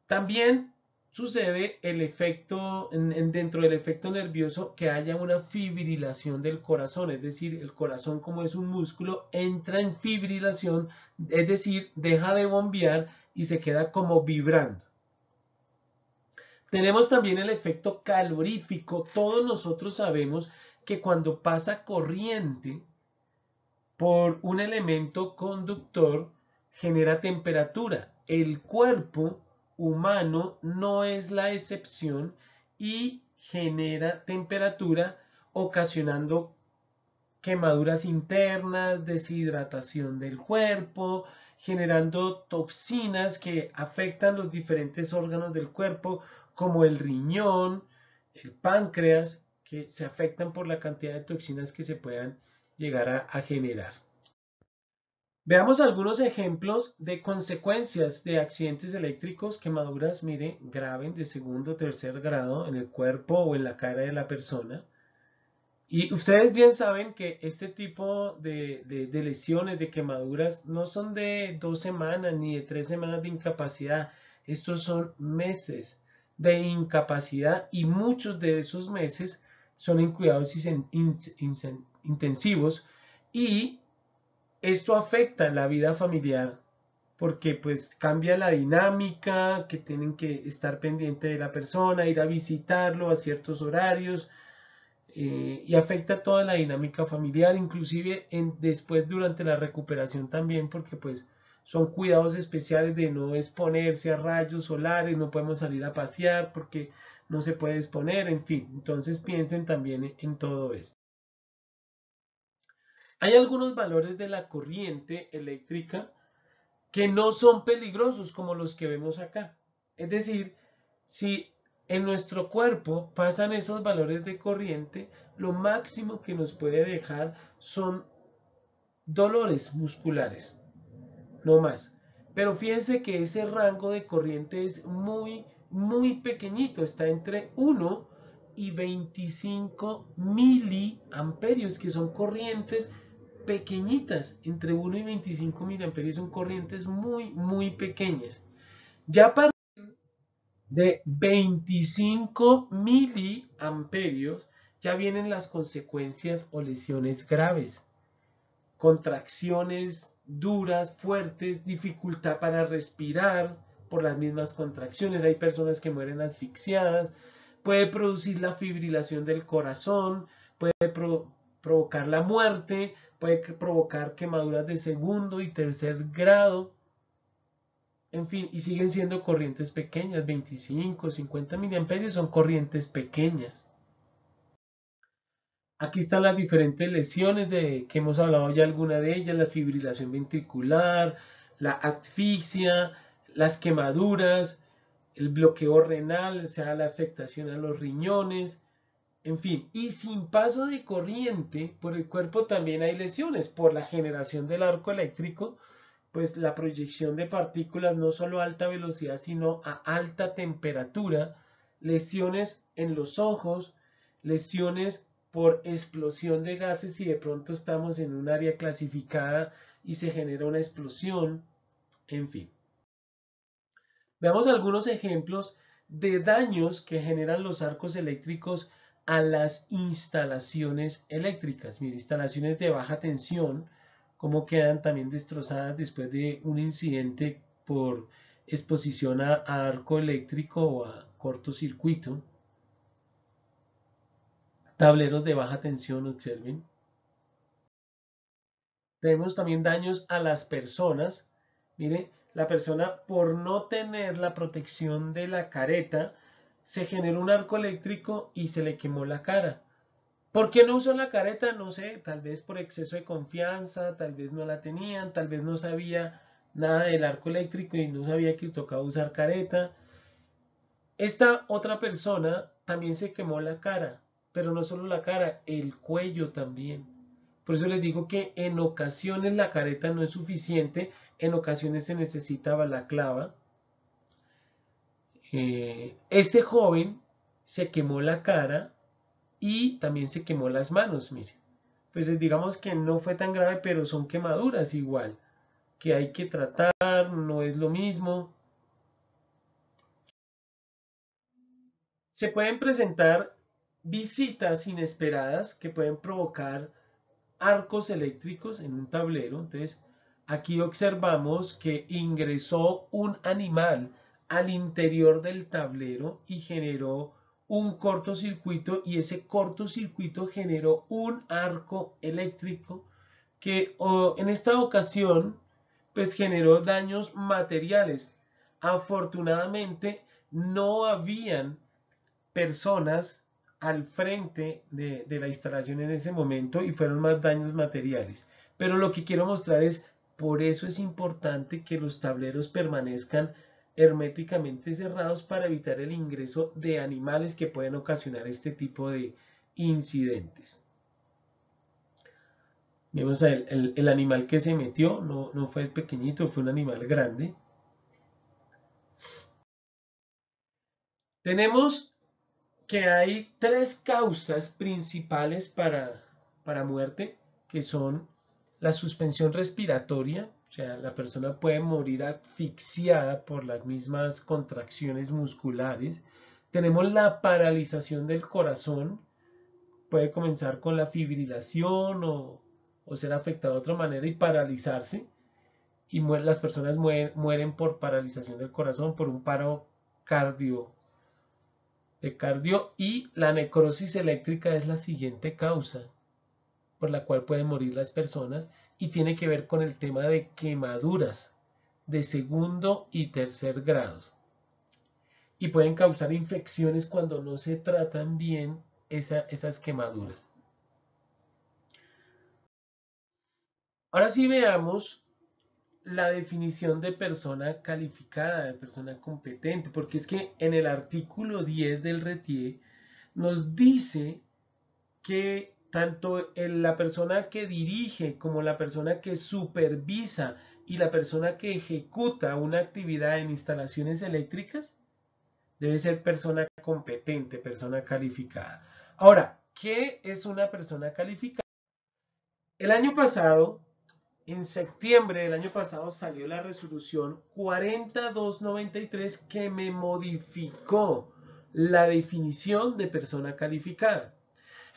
También sucede el efecto, dentro del efecto nervioso, que haya una fibrilación del corazón, es decir, el corazón, como es un músculo, entra en fibrilación, es decir, deja de bombear y se queda como vibrando. Tenemos también el efecto calorífico. Todos nosotros sabemos que cuando pasa corriente por un elemento conductor, genera temperatura. El cuerpo humano no es la excepción y genera temperatura, ocasionando quemaduras internas, deshidratación del cuerpo, generando toxinas que afectan los diferentes órganos del cuerpo, como el riñón, el páncreas, que se afectan por la cantidad de toxinas que se puedan llegar a generar. Veamos algunos ejemplos de consecuencias de accidentes eléctricos, quemaduras, mire, graves de segundo o tercer grado en el cuerpo o en la cara de la persona. Y ustedes bien saben que este tipo de lesiones, de quemaduras, no son de 2 semanas ni de 3 semanas de incapacidad. Estos son meses de incapacidad y muchos de esos meses son en cuidados intensivos, y esto afecta la vida familiar porque pues cambia la dinámica, que tienen que estar pendiente de la persona, ir a visitarlo a ciertos horarios, y afecta toda la dinámica familiar, inclusive después durante la recuperación también, porque pues son cuidados especiales de no exponerse a rayos solares, no podemos salir a pasear porque no se puede exponer, en fin. Entonces piensen también en todo esto. Hay algunos valores de la corriente eléctrica que no son peligrosos como los que vemos acá. Es decir, si en nuestro cuerpo pasan esos valores de corriente, lo máximo que nos puede dejar son dolores musculares, no más. Pero fíjense que ese rango de corriente es muy pequeñito, está entre 1 y 25 miliamperios, que son corrientes pequeñitas. Entre 1 y 25 miliamperios son corrientes muy pequeñas. Ya a partir de 25 miliamperios ya vienen las consecuencias o lesiones graves: contracciones duras, fuertes, dificultad para respirar por las mismas contracciones. Hay personas que mueren asfixiadas. Puede producir la fibrilación del corazón, puede provocar la muerte, puede provocar quemaduras de segundo y tercer grado. En fin, y siguen siendo corrientes pequeñas, 25, 50 miliamperios son corrientes pequeñas. Aquí están las diferentes lesiones que hemos hablado ya alguna de ellas: la fibrilación ventricular, la asfixia, las quemaduras. el bloqueo renal, o sea, la afectación a los riñones, en fin. Y sin paso de corriente por el cuerpo también hay lesiones por la generación del arco eléctrico, pues la proyección de partículas no solo a alta velocidad, sino a alta temperatura, lesiones en los ojos, lesiones por explosión de gases si de pronto estamos en un área clasificada y se genera una explosión, en fin. Veamos algunos ejemplos de daños que generan los arcos eléctricos a las instalaciones eléctricas. Mire, instalaciones de baja tensión, cómo quedan también destrozadas después de un incidente por exposición a arco eléctrico o a cortocircuito. Tableros de baja tensión, observen. Tenemos también daños a las personas. Mire, la persona por no tener la protección de la careta, se generó un arco eléctrico y se le quemó la cara. ¿Por qué no usó la careta? No sé, tal vez por exceso de confianza, tal vez no la tenían, tal vez no sabía nada del arco eléctrico y no sabía que tocaba usar careta. Esta otra persona también se quemó la cara, pero no solo la cara, el cuello también. Por eso les digo que en ocasiones la careta no es suficiente, en ocasiones se necesita balaclava. Este joven se quemó la cara y también se quemó las manos, mire. Pues digamos que no fue tan grave, pero son quemaduras igual, que hay que tratar, no es lo mismo. Se pueden presentar visitas inesperadas que pueden provocar arcos eléctricos en un tablero. Entonces, aquí observamos que ingresó un animal al interior del tablero y generó un cortocircuito, y ese cortocircuito generó un arco eléctrico que en esta ocasión pues generó daños materiales. Afortunadamente no habían personas al frente de la instalación en ese momento y fueron más daños materiales. Pero lo que quiero mostrar es, por eso es importante que los tableros permanezcan herméticamente cerrados para evitar el ingreso de animales que pueden ocasionar este tipo de incidentes. Vemos el animal que se metió, no fue el pequeñito, fue un animal grande. Tenemos que hay tres causas principales para muerte, que son la suspensión respiratoria, o sea, la persona puede morir asfixiada por las mismas contracciones musculares. Tenemos la paralización del corazón, puede comenzar con la fibrilación o ser afectado de otra manera y paralizarse. Y las personas mueren por paralización del corazón, por un paro de cardio, y la necrosis eléctrica es la siguiente causa por la cual pueden morir las personas y tiene que ver con el tema de quemaduras de segundo y tercer grados y pueden causar infecciones cuando no se tratan bien esas quemaduras. Ahora sí veamos la definición de persona calificada, de persona competente, porque es que en el artículo 10 del RETIE nos dice que tanto la persona que dirige como la persona que supervisa y la persona que ejecuta una actividad en instalaciones eléctricas debe ser persona competente, persona calificada. Ahora, ¿qué es una persona calificada? El año pasado, en septiembre del año pasado, salió la resolución 40293 que me modificó la definición de persona calificada.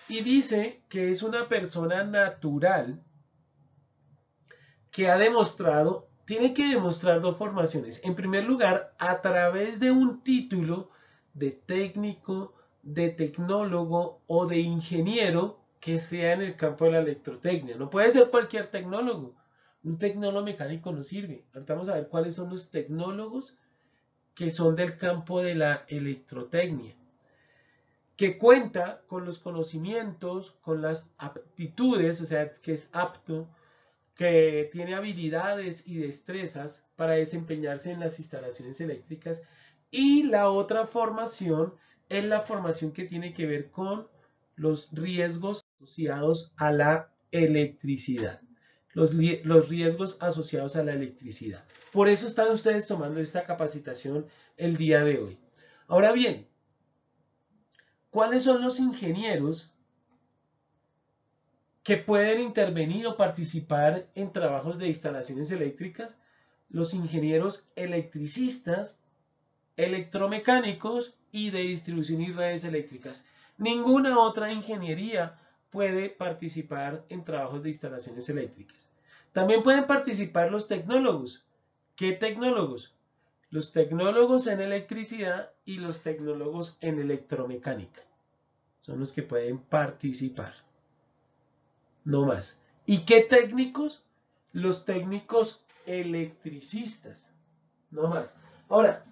Y dice que es una persona natural que ha demostrado, tiene que demostrar dos formaciones. En primer lugar, a través de un título de técnico, de tecnólogo o de ingeniero que sea en el campo de la electrotecnia. No puede ser cualquier tecnólogo. Un tecnólogo mecánico no sirve. Ahorita vamos a ver cuáles son los tecnólogos que son del campo de la electrotecnia, que cuenta con los conocimientos, con las aptitudes, o sea, que es apto, que tiene habilidades y destrezas para desempeñarse en las instalaciones eléctricas Y la otra formación es la formación que tiene que ver con los riesgos asociados a la electricidad. Los riesgos asociados a la electricidad. Por eso están ustedes tomando esta capacitación el día de hoy. Ahora bien, ¿cuáles son los ingenieros que pueden intervenir o participar en trabajos de instalaciones eléctricas? Los ingenieros electricistas, electromecánicos y de distribución y redes eléctricas. Ninguna otra ingeniería puede participar en trabajos de instalaciones eléctricas. También pueden participar los tecnólogos. ¿Qué tecnólogos? Los tecnólogos en electricidad y los tecnólogos en electromecánica. Son los que pueden participar. No más. ¿Y qué técnicos? Los técnicos electricistas. No más. Ahora,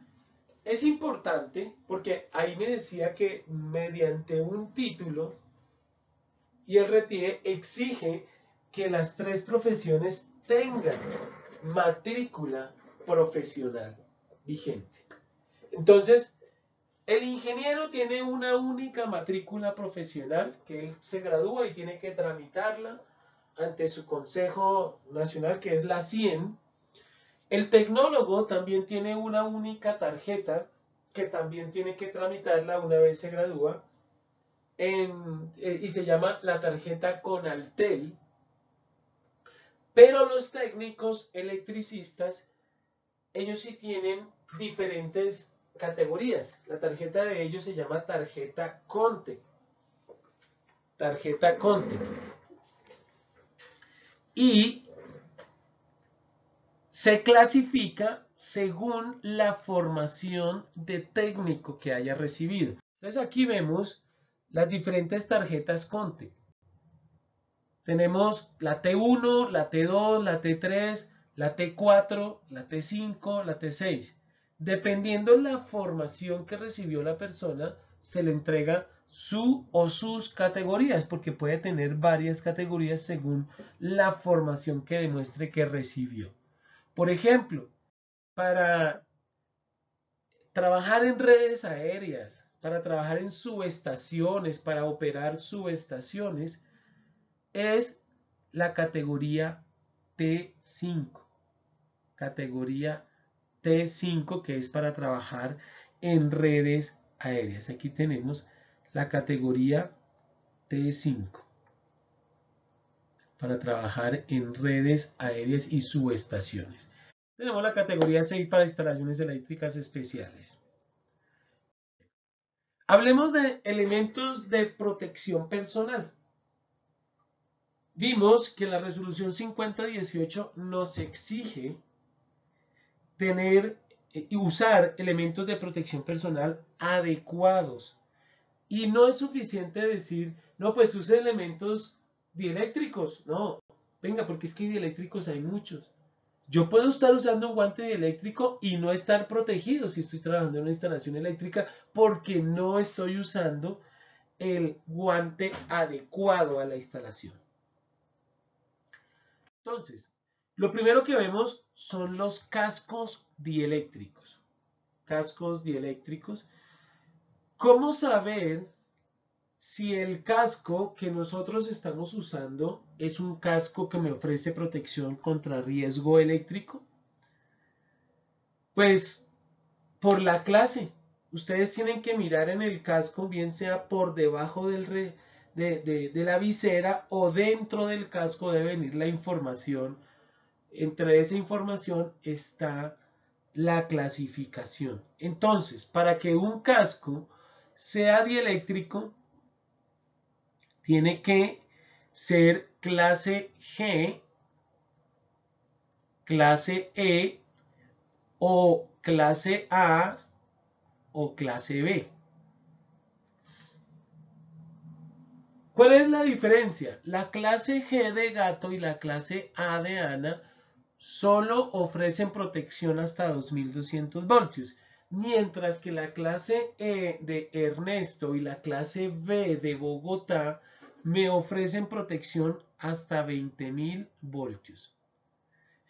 es importante porque ahí me decía que mediante un título y el RETIE exige que las tres profesiones tengan matrícula profesional vigente. Entonces, el ingeniero tiene una única matrícula profesional que él se gradúa y tiene que tramitarla ante su Consejo Nacional, que es la 100. El tecnólogo también tiene una única tarjeta que también tiene que tramitarla una vez se gradúa y se llama la tarjeta Conaltel. Pero los técnicos electricistas, ellos sí tienen diferentes categorías. La tarjeta de ellos se llama tarjeta Conte. Tarjeta Conte. Y se clasifica según la formación de técnico que haya recibido. Entonces aquí vemos las diferentes tarjetas Conte. Tenemos la T1, la T2, la T3, la T4, la T5, la T6. Dependiendo de la formación que recibió la persona, se le entrega su o sus categorías, porque puede tener varias categorías según la formación que demuestre que recibió. Por ejemplo, para trabajar en redes aéreas, para trabajar en subestaciones, para operar subestaciones, es la categoría T5. Categoría T5, que es para trabajar en redes aéreas. Aquí tenemos la categoría T5 para trabajar en redes aéreas y subestaciones. Tenemos la categoría 6 para instalaciones eléctricas especiales. Hablemos de elementos de protección personal. Vimos que la resolución 5018 nos exige tener y usar elementos de protección personal adecuados. Y no es suficiente decir, no, pues use elementos dieléctricos. No, venga, porque es que dieléctricos hay muchos. Yo puedo estar usando un guante dieléctrico y no estar protegido si estoy trabajando en una instalación eléctrica porque no estoy usando el guante adecuado a la instalación. Entonces, lo primero que vemos son los cascos dieléctricos. Cascos dieléctricos. ¿Cómo saber si el casco que nosotros estamos usando es un casco que me ofrece protección contra riesgo eléctrico? Pues por la clase. Ustedes tienen que mirar en el casco, bien sea por debajo de la visera o dentro del casco debe venir la información. Entre esa información está la clasificación. Entonces, para que un casco sea dieléctrico, tiene que ser clase G, clase E o clase A o clase B. ¿Cuál es la diferencia? La clase G de gato y la clase A de Ana solo ofrecen protección hasta 2200 voltios, mientras que la clase E de Ernesto y la clase B de Bogotá me ofrecen protección hasta 20.000 voltios.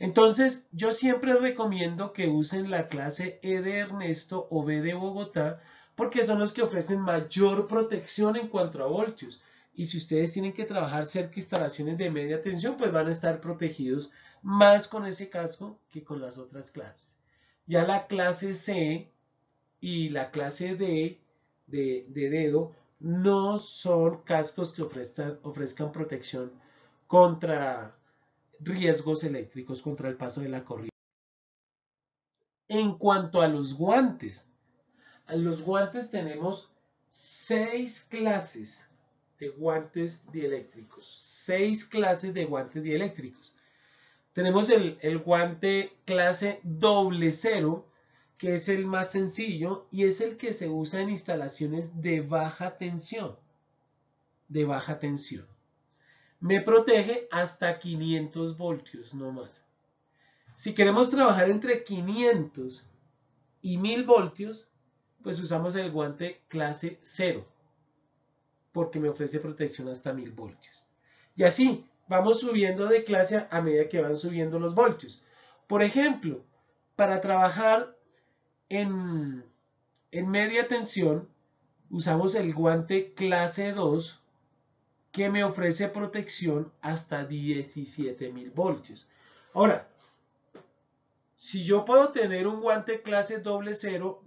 Entonces, yo siempre recomiendo que usen la clase E de Ernesto o B de Bogotá, porque son los que ofrecen mayor protección en cuanto a voltios. Y si ustedes tienen que trabajar cerca de instalaciones de media tensión, pues van a estar protegidos más con ese casco que con las otras clases. Ya la clase C y la clase D de dedo no son cascos que ofrezcan protección contra riesgos eléctricos, contra el paso de la corriente. En cuanto a los guantes tenemos 6 clases de guantes dieléctricos. 6 clases de guantes dieléctricos. Tenemos el guante clase doble 0, que es el más sencillo y es el que se usa en instalaciones de baja tensión. De baja tensión. Me protege hasta 500 voltios, no más. Si queremos trabajar entre 500 y 1000 voltios, pues usamos el guante clase 0, porque me ofrece protección hasta 1000 voltios. Y así vamos subiendo de clase a medida que van subiendo los voltios. Por ejemplo, para trabajar en media tensión, usamos el guante clase 2, que me ofrece protección hasta 17.000 voltios. Ahora, si yo puedo tener un guante clase doble 0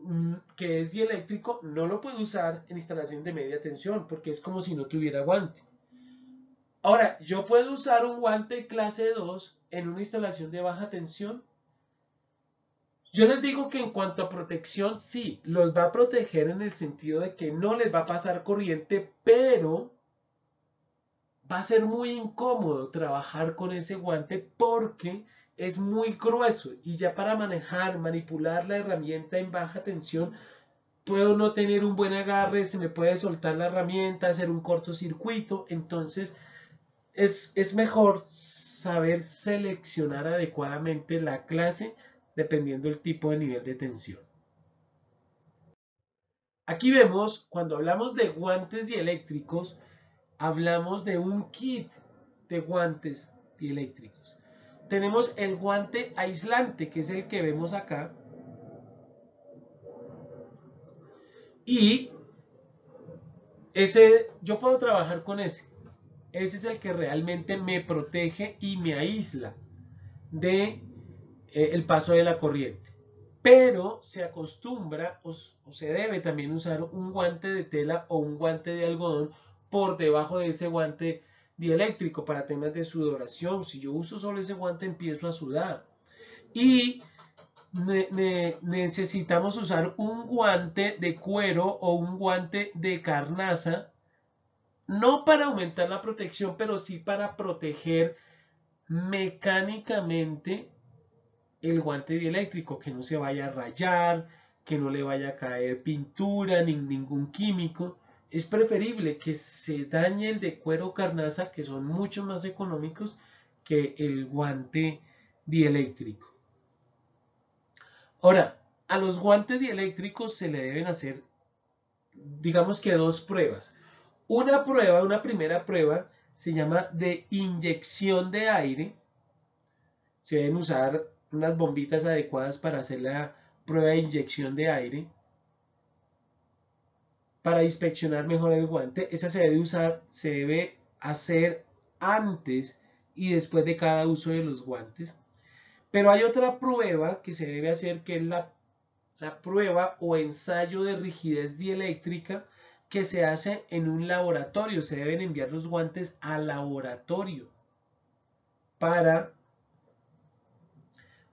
que es dieléctrico, no lo puedo usar en instalación de media tensión porque es como si no tuviera guante. Ahora, yo puedo usar un guante clase 2 en una instalación de baja tensión. Yo les digo que en cuanto a protección, sí, los va a proteger en el sentido de que no les va a pasar corriente, pero va a ser muy incómodo trabajar con ese guante porque es muy grueso y ya para manipular la herramienta en baja tensión, puedo no tener un buen agarre, se me puede soltar la herramienta, hacer un cortocircuito. Entonces es mejor saber seleccionar adecuadamente la clase dependiendo del tipo de nivel de tensión. Aquí vemos, cuando hablamos de guantes dieléctricos, hablamos de un kit de guantes dieléctricos. Tenemos el guante aislante, que es el que vemos acá. Y yo puedo trabajar con ese. Ese es el que realmente me protege y me aísla de el paso de la corriente. Pero se acostumbra o se debe también usar un guante de tela o un guante de algodón por debajo de ese guante dieléctrico para temas de sudoración. Si yo uso solo ese guante empiezo a sudar. Y necesitamos usar un guante de cuero o un guante de carnaza, no para aumentar la protección, pero sí para proteger mecánicamente el guante dieléctrico, que no se vaya a rayar, que no le vaya a caer pintura ni ningún químico. Es preferible que se dañe el de cuero o carnaza, que son mucho más económicos que el guante dieléctrico. Ahora, a los guantes dieléctricos se le deben hacer, digamos que 2 pruebas. Una primera prueba se llama de inyección de aire. Se deben usar unas bombitas adecuadas para hacer la prueba de inyección de aire, para inspeccionar mejor el guante. Esa se debe hacer antes y después de cada uso de los guantes. Pero hay otra prueba que se debe hacer, que es la prueba o ensayo de rigidez dieléctrica, que se hace en un laboratorio. Se deben enviar los guantes al laboratorio para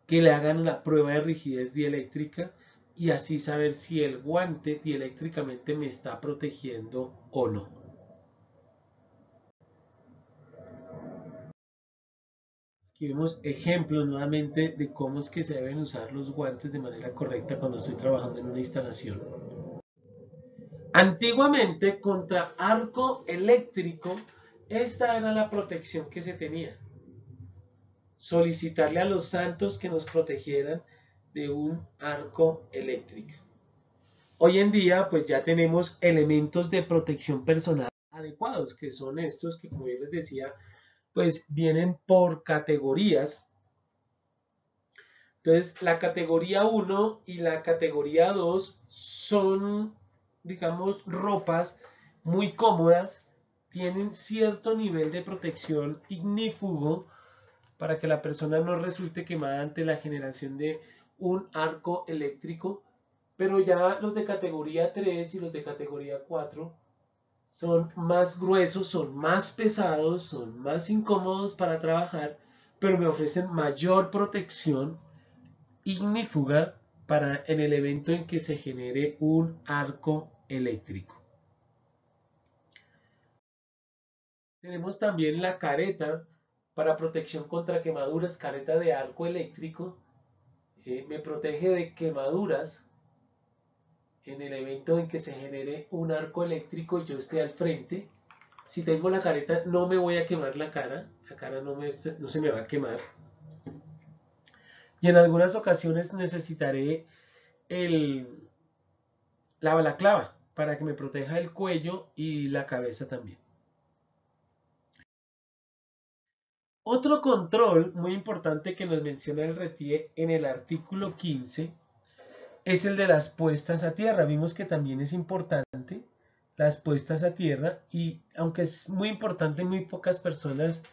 que le hagan la prueba de rigidez dieléctrica y así saber si el guante dieléctricamente me está protegiendo o no. Aquí vemos ejemplos nuevamente de cómo es que se deben usar los guantes de manera correcta cuando estoy trabajando en una instalación. Antiguamente, contra arco eléctrico, esta era la protección que se tenía. Solicitarle a los santos que nos protegieran de un arco eléctrico. Hoy en día, pues ya tenemos elementos de protección personal adecuados, que son estos que, como yo les decía, pues vienen por categorías. Entonces, la categoría 1 y la categoría 2 son, digamos, ropas muy cómodas, tienen cierto nivel de protección ignífugo para que la persona no resulte quemada ante la generación de un arco eléctrico, pero ya los de categoría 3 y los de categoría 4 son más gruesos, son más pesados, son más incómodos para trabajar, pero me ofrecen mayor protección ignífuga para en el evento en que se genere un arco eléctrico. Tenemos también la careta para protección contra quemaduras, careta de arco eléctrico. Me protege de quemaduras en el evento en que se genere un arco eléctrico y yo esté al frente. Si tengo la careta no me voy a quemar la cara no se me va a quemar. Y en algunas ocasiones necesitaré la balaclava para que me proteja el cuello y la cabeza también. Otro control muy importante que nos menciona el RETIE en el artículo 15 es el de las puestas a tierra. Vimos que también es importante las puestas a tierra y aunque es muy importante, muy pocas personas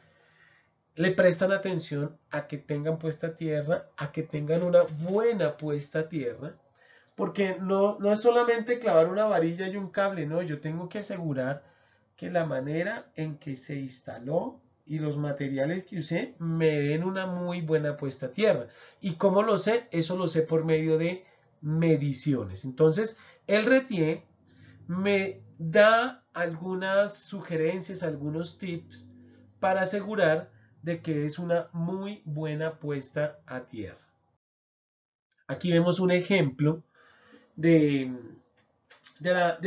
le prestan atención a que tengan puesta a tierra, a que tengan una buena puesta a tierra, porque no es solamente clavar una varilla y un cable, no, yo tengo que asegurar que la manera en que se instaló y los materiales que usé me den una muy buena puesta a tierra. ¿Y cómo lo sé? Eso lo sé por medio de mediciones. Entonces, el RETIE me da algunas sugerencias, algunos tips para asegurar de que es una muy buena puesta a tierra. Aquí vemos un ejemplo del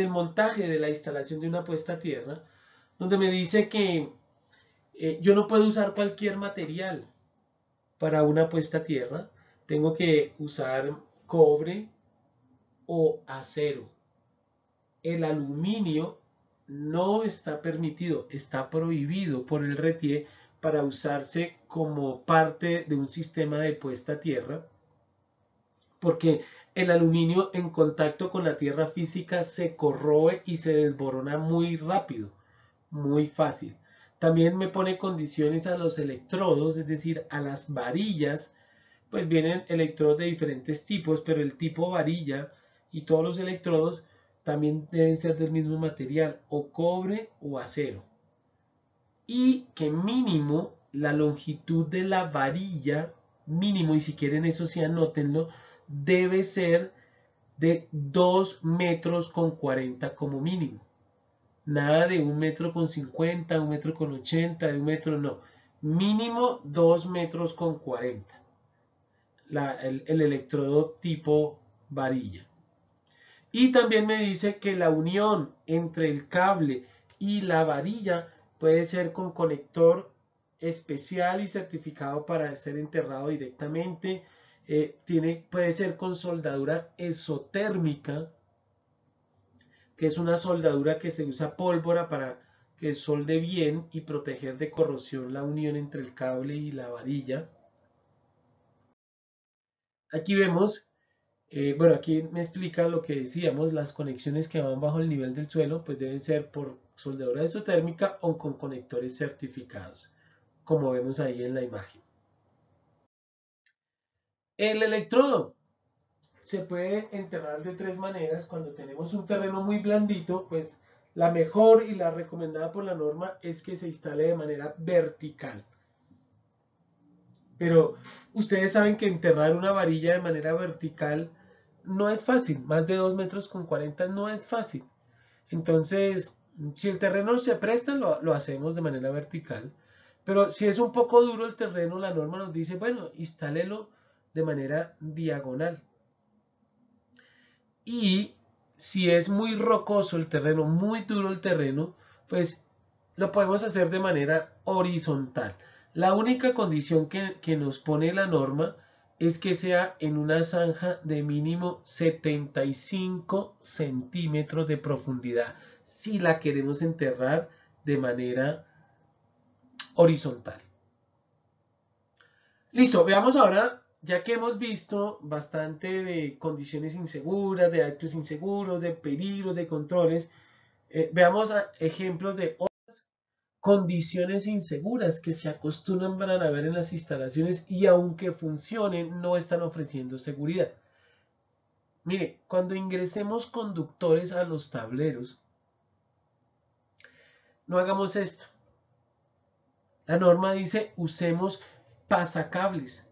montaje de la instalación de una puesta a tierra, donde me dice que yo no puedo usar cualquier material para una puesta a tierra. Tengo que usar cobre o acero. El aluminio no está permitido, está prohibido por el RETIE para usarse como parte de un sistema de puesta a tierra, porque el aluminio en contacto con la tierra física se corroe y se desborona muy rápido, muy fácil. También me pone condiciones a los electrodos, es decir, a las varillas, pues vienen electrodos de diferentes tipos, pero el tipo varilla y todos los electrodos también deben ser del mismo material, o cobre o acero. Y que mínimo la longitud de la varilla, mínimo, y si quieren eso sí anótenlo, debe ser de 2 metros con 40 como mínimo. Nada de 1 metro con 50, 1 metro con 80, de 1 metro no. Mínimo 2 metros con 40. El electrodo tipo varilla. Y también me dice que la unión entre el cable y la varilla puede ser con conector especial y certificado para ser enterrado directamente. Puede ser con soldadura exotérmica, que es una soldadura que se usa pólvora para que solde bien y proteger de corrosión la unión entre el cable y la varilla. Aquí vemos, bueno, aquí me explica lo que decíamos, las conexiones que van bajo el nivel del suelo, pues deben ser por soldadura exotérmica o con conectores certificados, como vemos ahí en la imagen. El electrodo se puede enterrar de 3 maneras. Cuando tenemos un terreno muy blandito, pues la mejor y la recomendada por la norma es que se instale de manera vertical. Pero ustedes saben que enterrar una varilla de manera vertical no es fácil. Más de 2 metros con 40 no es fácil. Entonces, si el terreno se presta, lo hacemos de manera vertical. Pero si es un poco duro el terreno, la norma nos dice, bueno, instálelo de manera diagonal. Y si es muy rocoso el terreno, muy duro el terreno, pues lo podemos hacer de manera horizontal. La única condición que nos pone la norma es que sea en una zanja de mínimo 75 centímetros de profundidad, si la queremos enterrar de manera horizontal. Listo, veamos ahora ya que hemos visto bastante de condiciones inseguras, de actos inseguros, de peligros, de controles, veamos ejemplos de otras condiciones inseguras que se acostumbran a ver en las instalaciones y aunque funcionen, no están ofreciendo seguridad. Mire, cuando ingresemos conductores a los tableros, no hagamos esto. La norma dice usemos pasacables.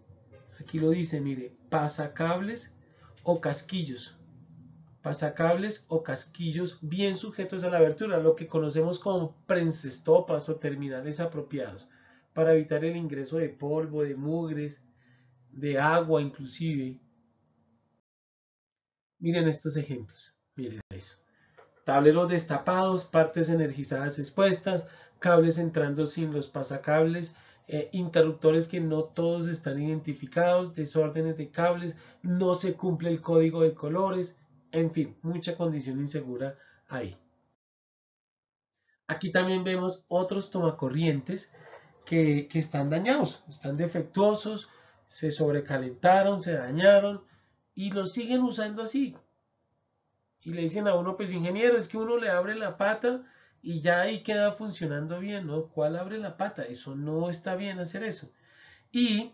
Aquí lo dice, mire, pasacables o casquillos. Pasacables o casquillos bien sujetos a la abertura, lo que conocemos como prensestopas o terminales apropiados, para evitar el ingreso de polvo, de mugres, de agua inclusive. Miren estos ejemplos, miren eso. Tableros destapados, partes energizadas expuestas, cables entrando sin los pasacables, interruptores que no todos están identificados, desórdenes de cables, no se cumple el código de colores, en fin, mucha condición insegura ahí. Aquí también vemos otros tomacorrientes que están dañados, están defectuosos, se sobrecalentaron, se dañaron y los siguen usando así. Y le dicen a uno, pues ingeniero, es que uno le abre la pata y ya ahí queda funcionando bien, ¿no? ¿Cuál abre la pata? Eso no está bien hacer eso. Y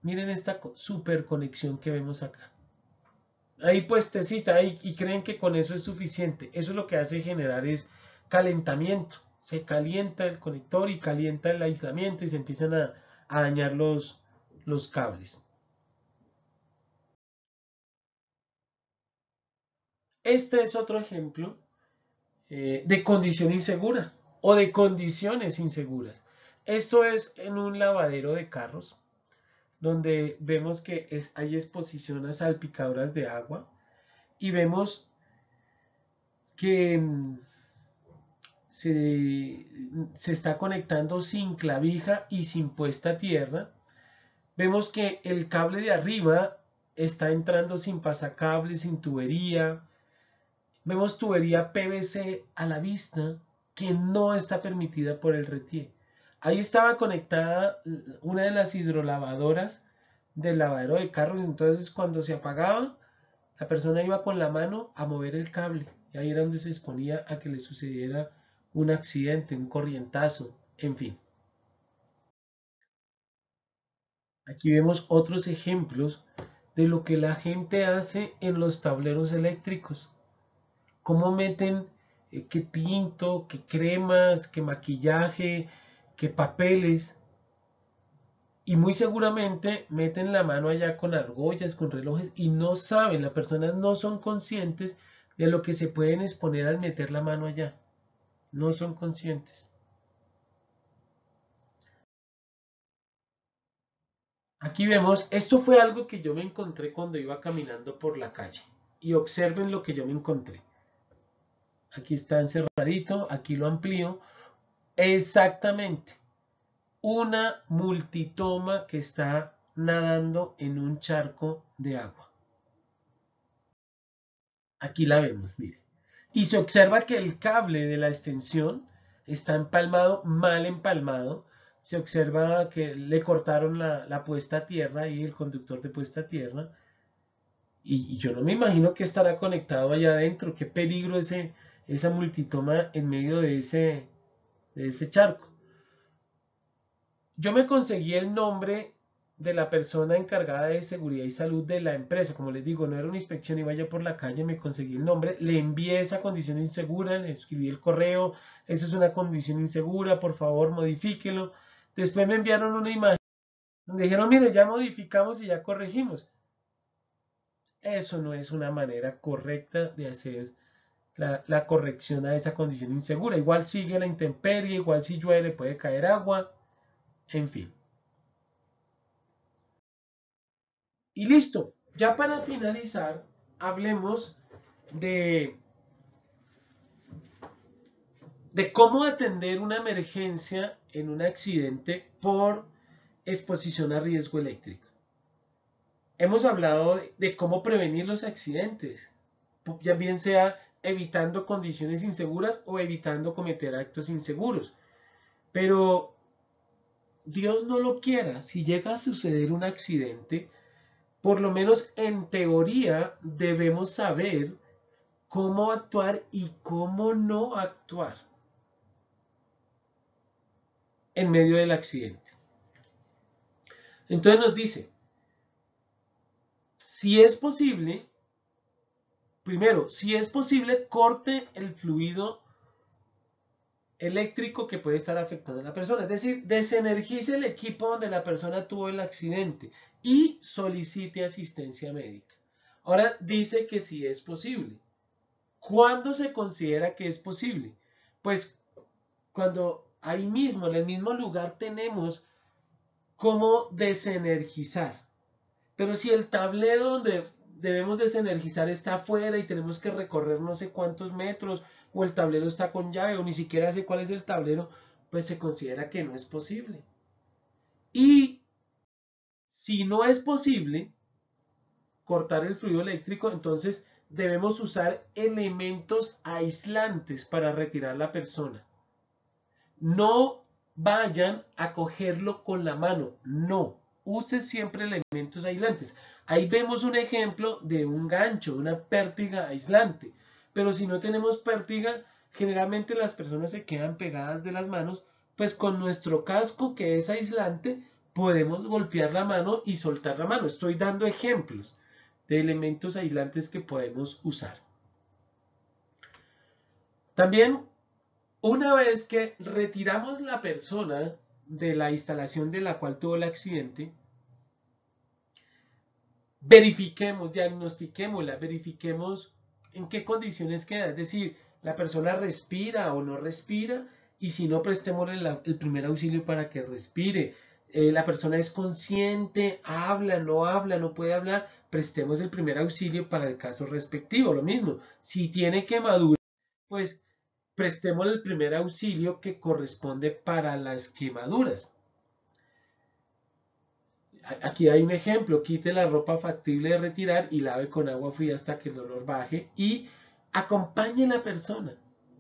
miren esta super conexión que vemos acá. Ahí puestecita ahí y creen que con eso es suficiente. Eso lo que hace generar es calentamiento. Se calienta el conector y calienta el aislamiento y se empiezan a dañar los cables. Este es otro ejemplo de condición insegura o de condiciones inseguras. Esto es en un lavadero de carros, donde vemos que hay exposición a salpicaduras de agua y vemos que se está conectando sin clavija y sin puesta a tierra. Vemos que el cable de arriba está entrando sin pasacable, sin tubería. Vemos tubería PVC a la vista que no está permitida por el RETIE. Ahí estaba conectada una de las hidrolavadoras del lavadero de carros, entonces cuando se apagaba, la persona iba con la mano a mover el cable y ahí era donde se exponía a que le sucediera un accidente, un corrientazo, en fin. Aquí vemos otros ejemplos de lo que la gente hace en los tableros eléctricos. Cómo meten qué tinto, qué cremas, qué maquillaje, qué papeles. Y muy seguramente meten la mano allá con argollas, con relojes y no saben, las personas no son conscientes de lo que se pueden exponer al meter la mano allá. No son conscientes. Aquí vemos, esto fue algo que yo me encontré cuando iba caminando por la calle. Y observen lo que yo me encontré. Aquí está encerradito, aquí lo amplío. Exactamente. Una multitoma que está nadando en un charco de agua. Aquí la vemos, mire. Y se observa que el cable de la extensión está empalmado, mal empalmado. Se observa que le cortaron la puesta a tierra y el conductor de puesta a tierra. Y yo no me imagino que estará conectado allá adentro. Qué peligro esa multitoma en medio de ese charco. Yo me conseguí el nombre de la persona encargada de seguridad y salud de la empresa. Como les digo, no era una inspección, iba yo por la calle, me conseguí el nombre, le envié esa condición insegura, le escribí el correo, eso es una condición insegura, por favor modifíquelo. Después me enviaron una imagen donde dijeron, mire, ya modificamos y ya corregimos. Eso no es una manera correcta de hacer la corrección a esa condición insegura. Igual sigue la intemperie, igual si llueve puede caer agua, en fin. Y listo, ya para finalizar, hablemos de, de cómo atender una emergencia en un accidente por exposición a riesgo eléctrico. Hemos hablado de cómo prevenir los accidentes, ya bien sea evitando condiciones inseguras o evitando cometer actos inseguros. Pero Dios no lo quiera, si llega a suceder un accidente, por lo menos en teoría debemos saber cómo actuar y cómo no actuar en medio del accidente. Entonces nos dice, si es posible, primero, si es posible, corte el fluido eléctrico que puede estar afectando a la persona. Es decir, desenergice el equipo donde la persona tuvo el accidente y solicite asistencia médica. Ahora dice que sí es posible. ¿Cuándo se considera que es posible? Pues cuando ahí mismo, en el mismo lugar, tenemos cómo desenergizar. Pero si el tablero donde debemos desenergizar está afuera y tenemos que recorrer no sé cuántos metros, o el tablero está con llave, o ni siquiera sé cuál es el tablero, pues se considera que no es posible. Y si no es posible cortar el fluido eléctrico, entonces debemos usar elementos aislantes para retirar la persona. No vayan a cogerlo con la mano, no. Use siempre elementos aislantes. Ahí vemos un ejemplo de un gancho, una pértiga aislante. Pero si no tenemos pértiga, generalmente las personas se quedan pegadas de las manos, pues con nuestro casco que es aislante, podemos golpear la mano y soltar la mano. Estoy dando ejemplos de elementos aislantes que podemos usar. También, una vez que retiramos la persona de la instalación de la cual tuvo el accidente, verifiquemos, diagnostiquémosla, verifiquemos en qué condiciones queda. Es decir, la persona respira o no respira, y si no, prestémosle el primer auxilio para que respire. La persona es consciente, habla, no puede hablar, prestemos el primer auxilio para el caso respectivo. Lo mismo, si tiene quemadura, pues prestemos el primer auxilio que corresponde para las quemaduras. Aquí hay un ejemplo: quite la ropa factible de retirar y lave con agua fría hasta que el dolor baje y acompañe a la persona.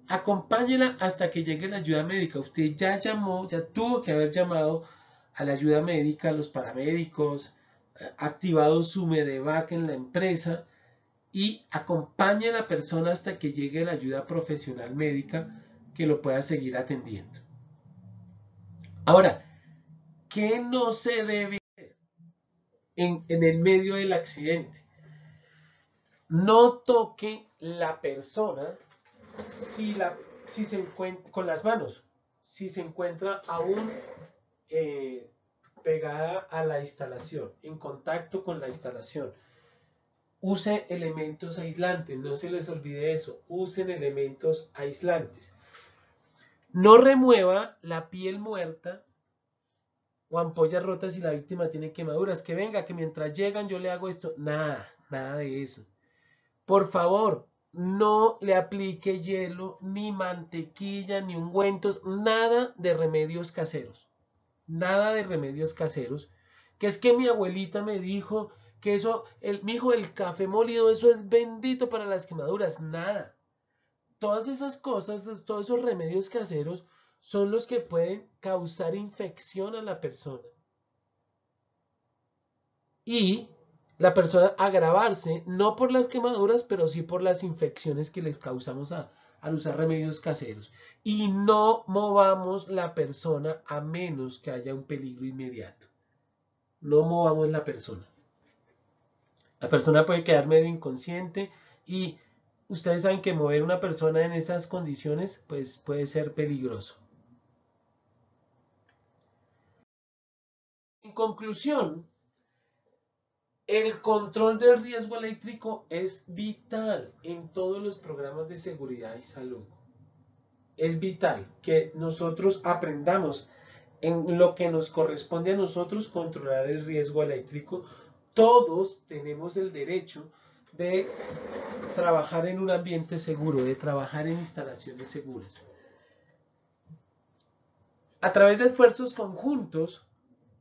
Acompáñela hasta que llegue la ayuda médica. Usted ya llamó, ya tuvo que haber llamado a la ayuda médica, a los paramédicos, activado su Medevac en la empresa, y acompañe a la persona hasta que llegue la ayuda profesional médica que lo pueda seguir atendiendo. Ahora, ¿qué no se debe en el medio del accidente? No toque la persona si se encuentra con las manos, si se encuentra aún pegada a la instalación, en contacto con la instalación. Use elementos aislantes, no se les olvide eso, usen elementos aislantes. No remueva la piel muerta o ampollas rotas si la víctima tiene quemaduras. Que venga, que mientras llegan yo le hago esto. Nada de eso. Por favor, no le aplique hielo, ni mantequilla, ni ungüentos, nada de remedios caseros. Nada de remedios caseros. Que es que mi abuelita me dijo que eso, mijo, el café molido, eso es bendito para las quemaduras. Nada. Todas esas cosas, todos esos remedios caseros son los que pueden causar infección a la persona. Y la persona agravarse, no por las quemaduras, pero sí por las infecciones que les causamos al usar remedios caseros. Y no movamos la persona a menos que haya un peligro inmediato. No movamos la persona. La persona puede quedar medio inconsciente y ustedes saben que mover una persona en esas condiciones pues puede ser peligroso. En conclusión, el control del riesgo eléctrico es vital en todos los programas de seguridad y salud. Es vital que nosotros aprendamos en lo que nos corresponde a nosotros controlar el riesgo eléctrico. Todos tenemos el derecho de trabajar en un ambiente seguro, de trabajar en instalaciones seguras. A través de esfuerzos conjuntos,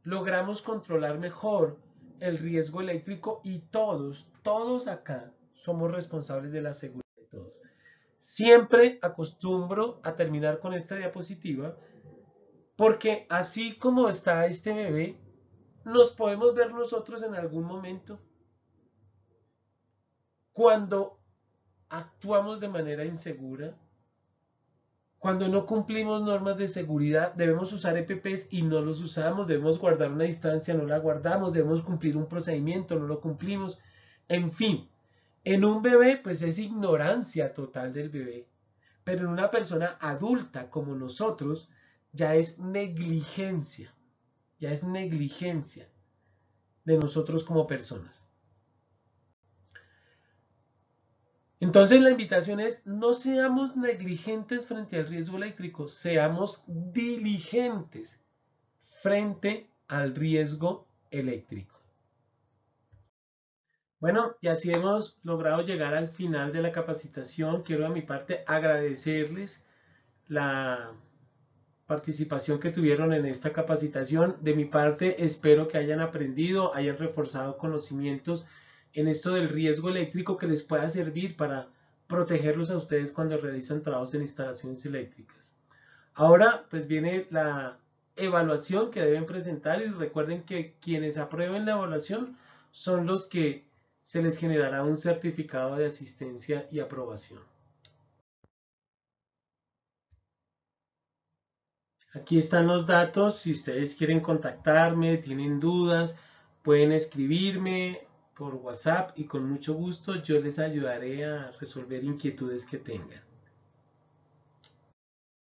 logramos controlar mejor el riesgo eléctrico y todos acá somos responsables de la seguridad de todos. Siempre acostumbro a terminar con esta diapositiva Porque así como está este bebé, nos podemos ver nosotros en algún momento cuando actuamos de manera insegura, cuando no cumplimos normas de seguridad, debemos usar EPPs y no los usamos, debemos guardar una distancia, no la guardamos, debemos cumplir un procedimiento, no lo cumplimos. En fin, en un bebé pues es ignorancia total del bebé, pero en una persona adulta como nosotros ya es negligencia de nosotros como personas. Entonces la invitación es, no seamos negligentes frente al riesgo eléctrico, seamos diligentes frente al riesgo eléctrico. Bueno, y así hemos logrado llegar al final de la capacitación. Quiero a mi parte agradecerles la participación que tuvieron en esta capacitación. De mi parte, espero que hayan aprendido, hayan reforzado conocimientos en esto del riesgo eléctrico que les pueda servir para protegerlos a ustedes cuando realizan trabajos en instalaciones eléctricas. Ahora, pues viene la evaluación que deben presentar y recuerden que quienes aprueben la evaluación son los que se les generará un certificado de asistencia y aprobación. Aquí están los datos, si ustedes quieren contactarme, tienen dudas, pueden escribirme por WhatsApp y con mucho gusto yo les ayudaré a resolver inquietudes que tengan.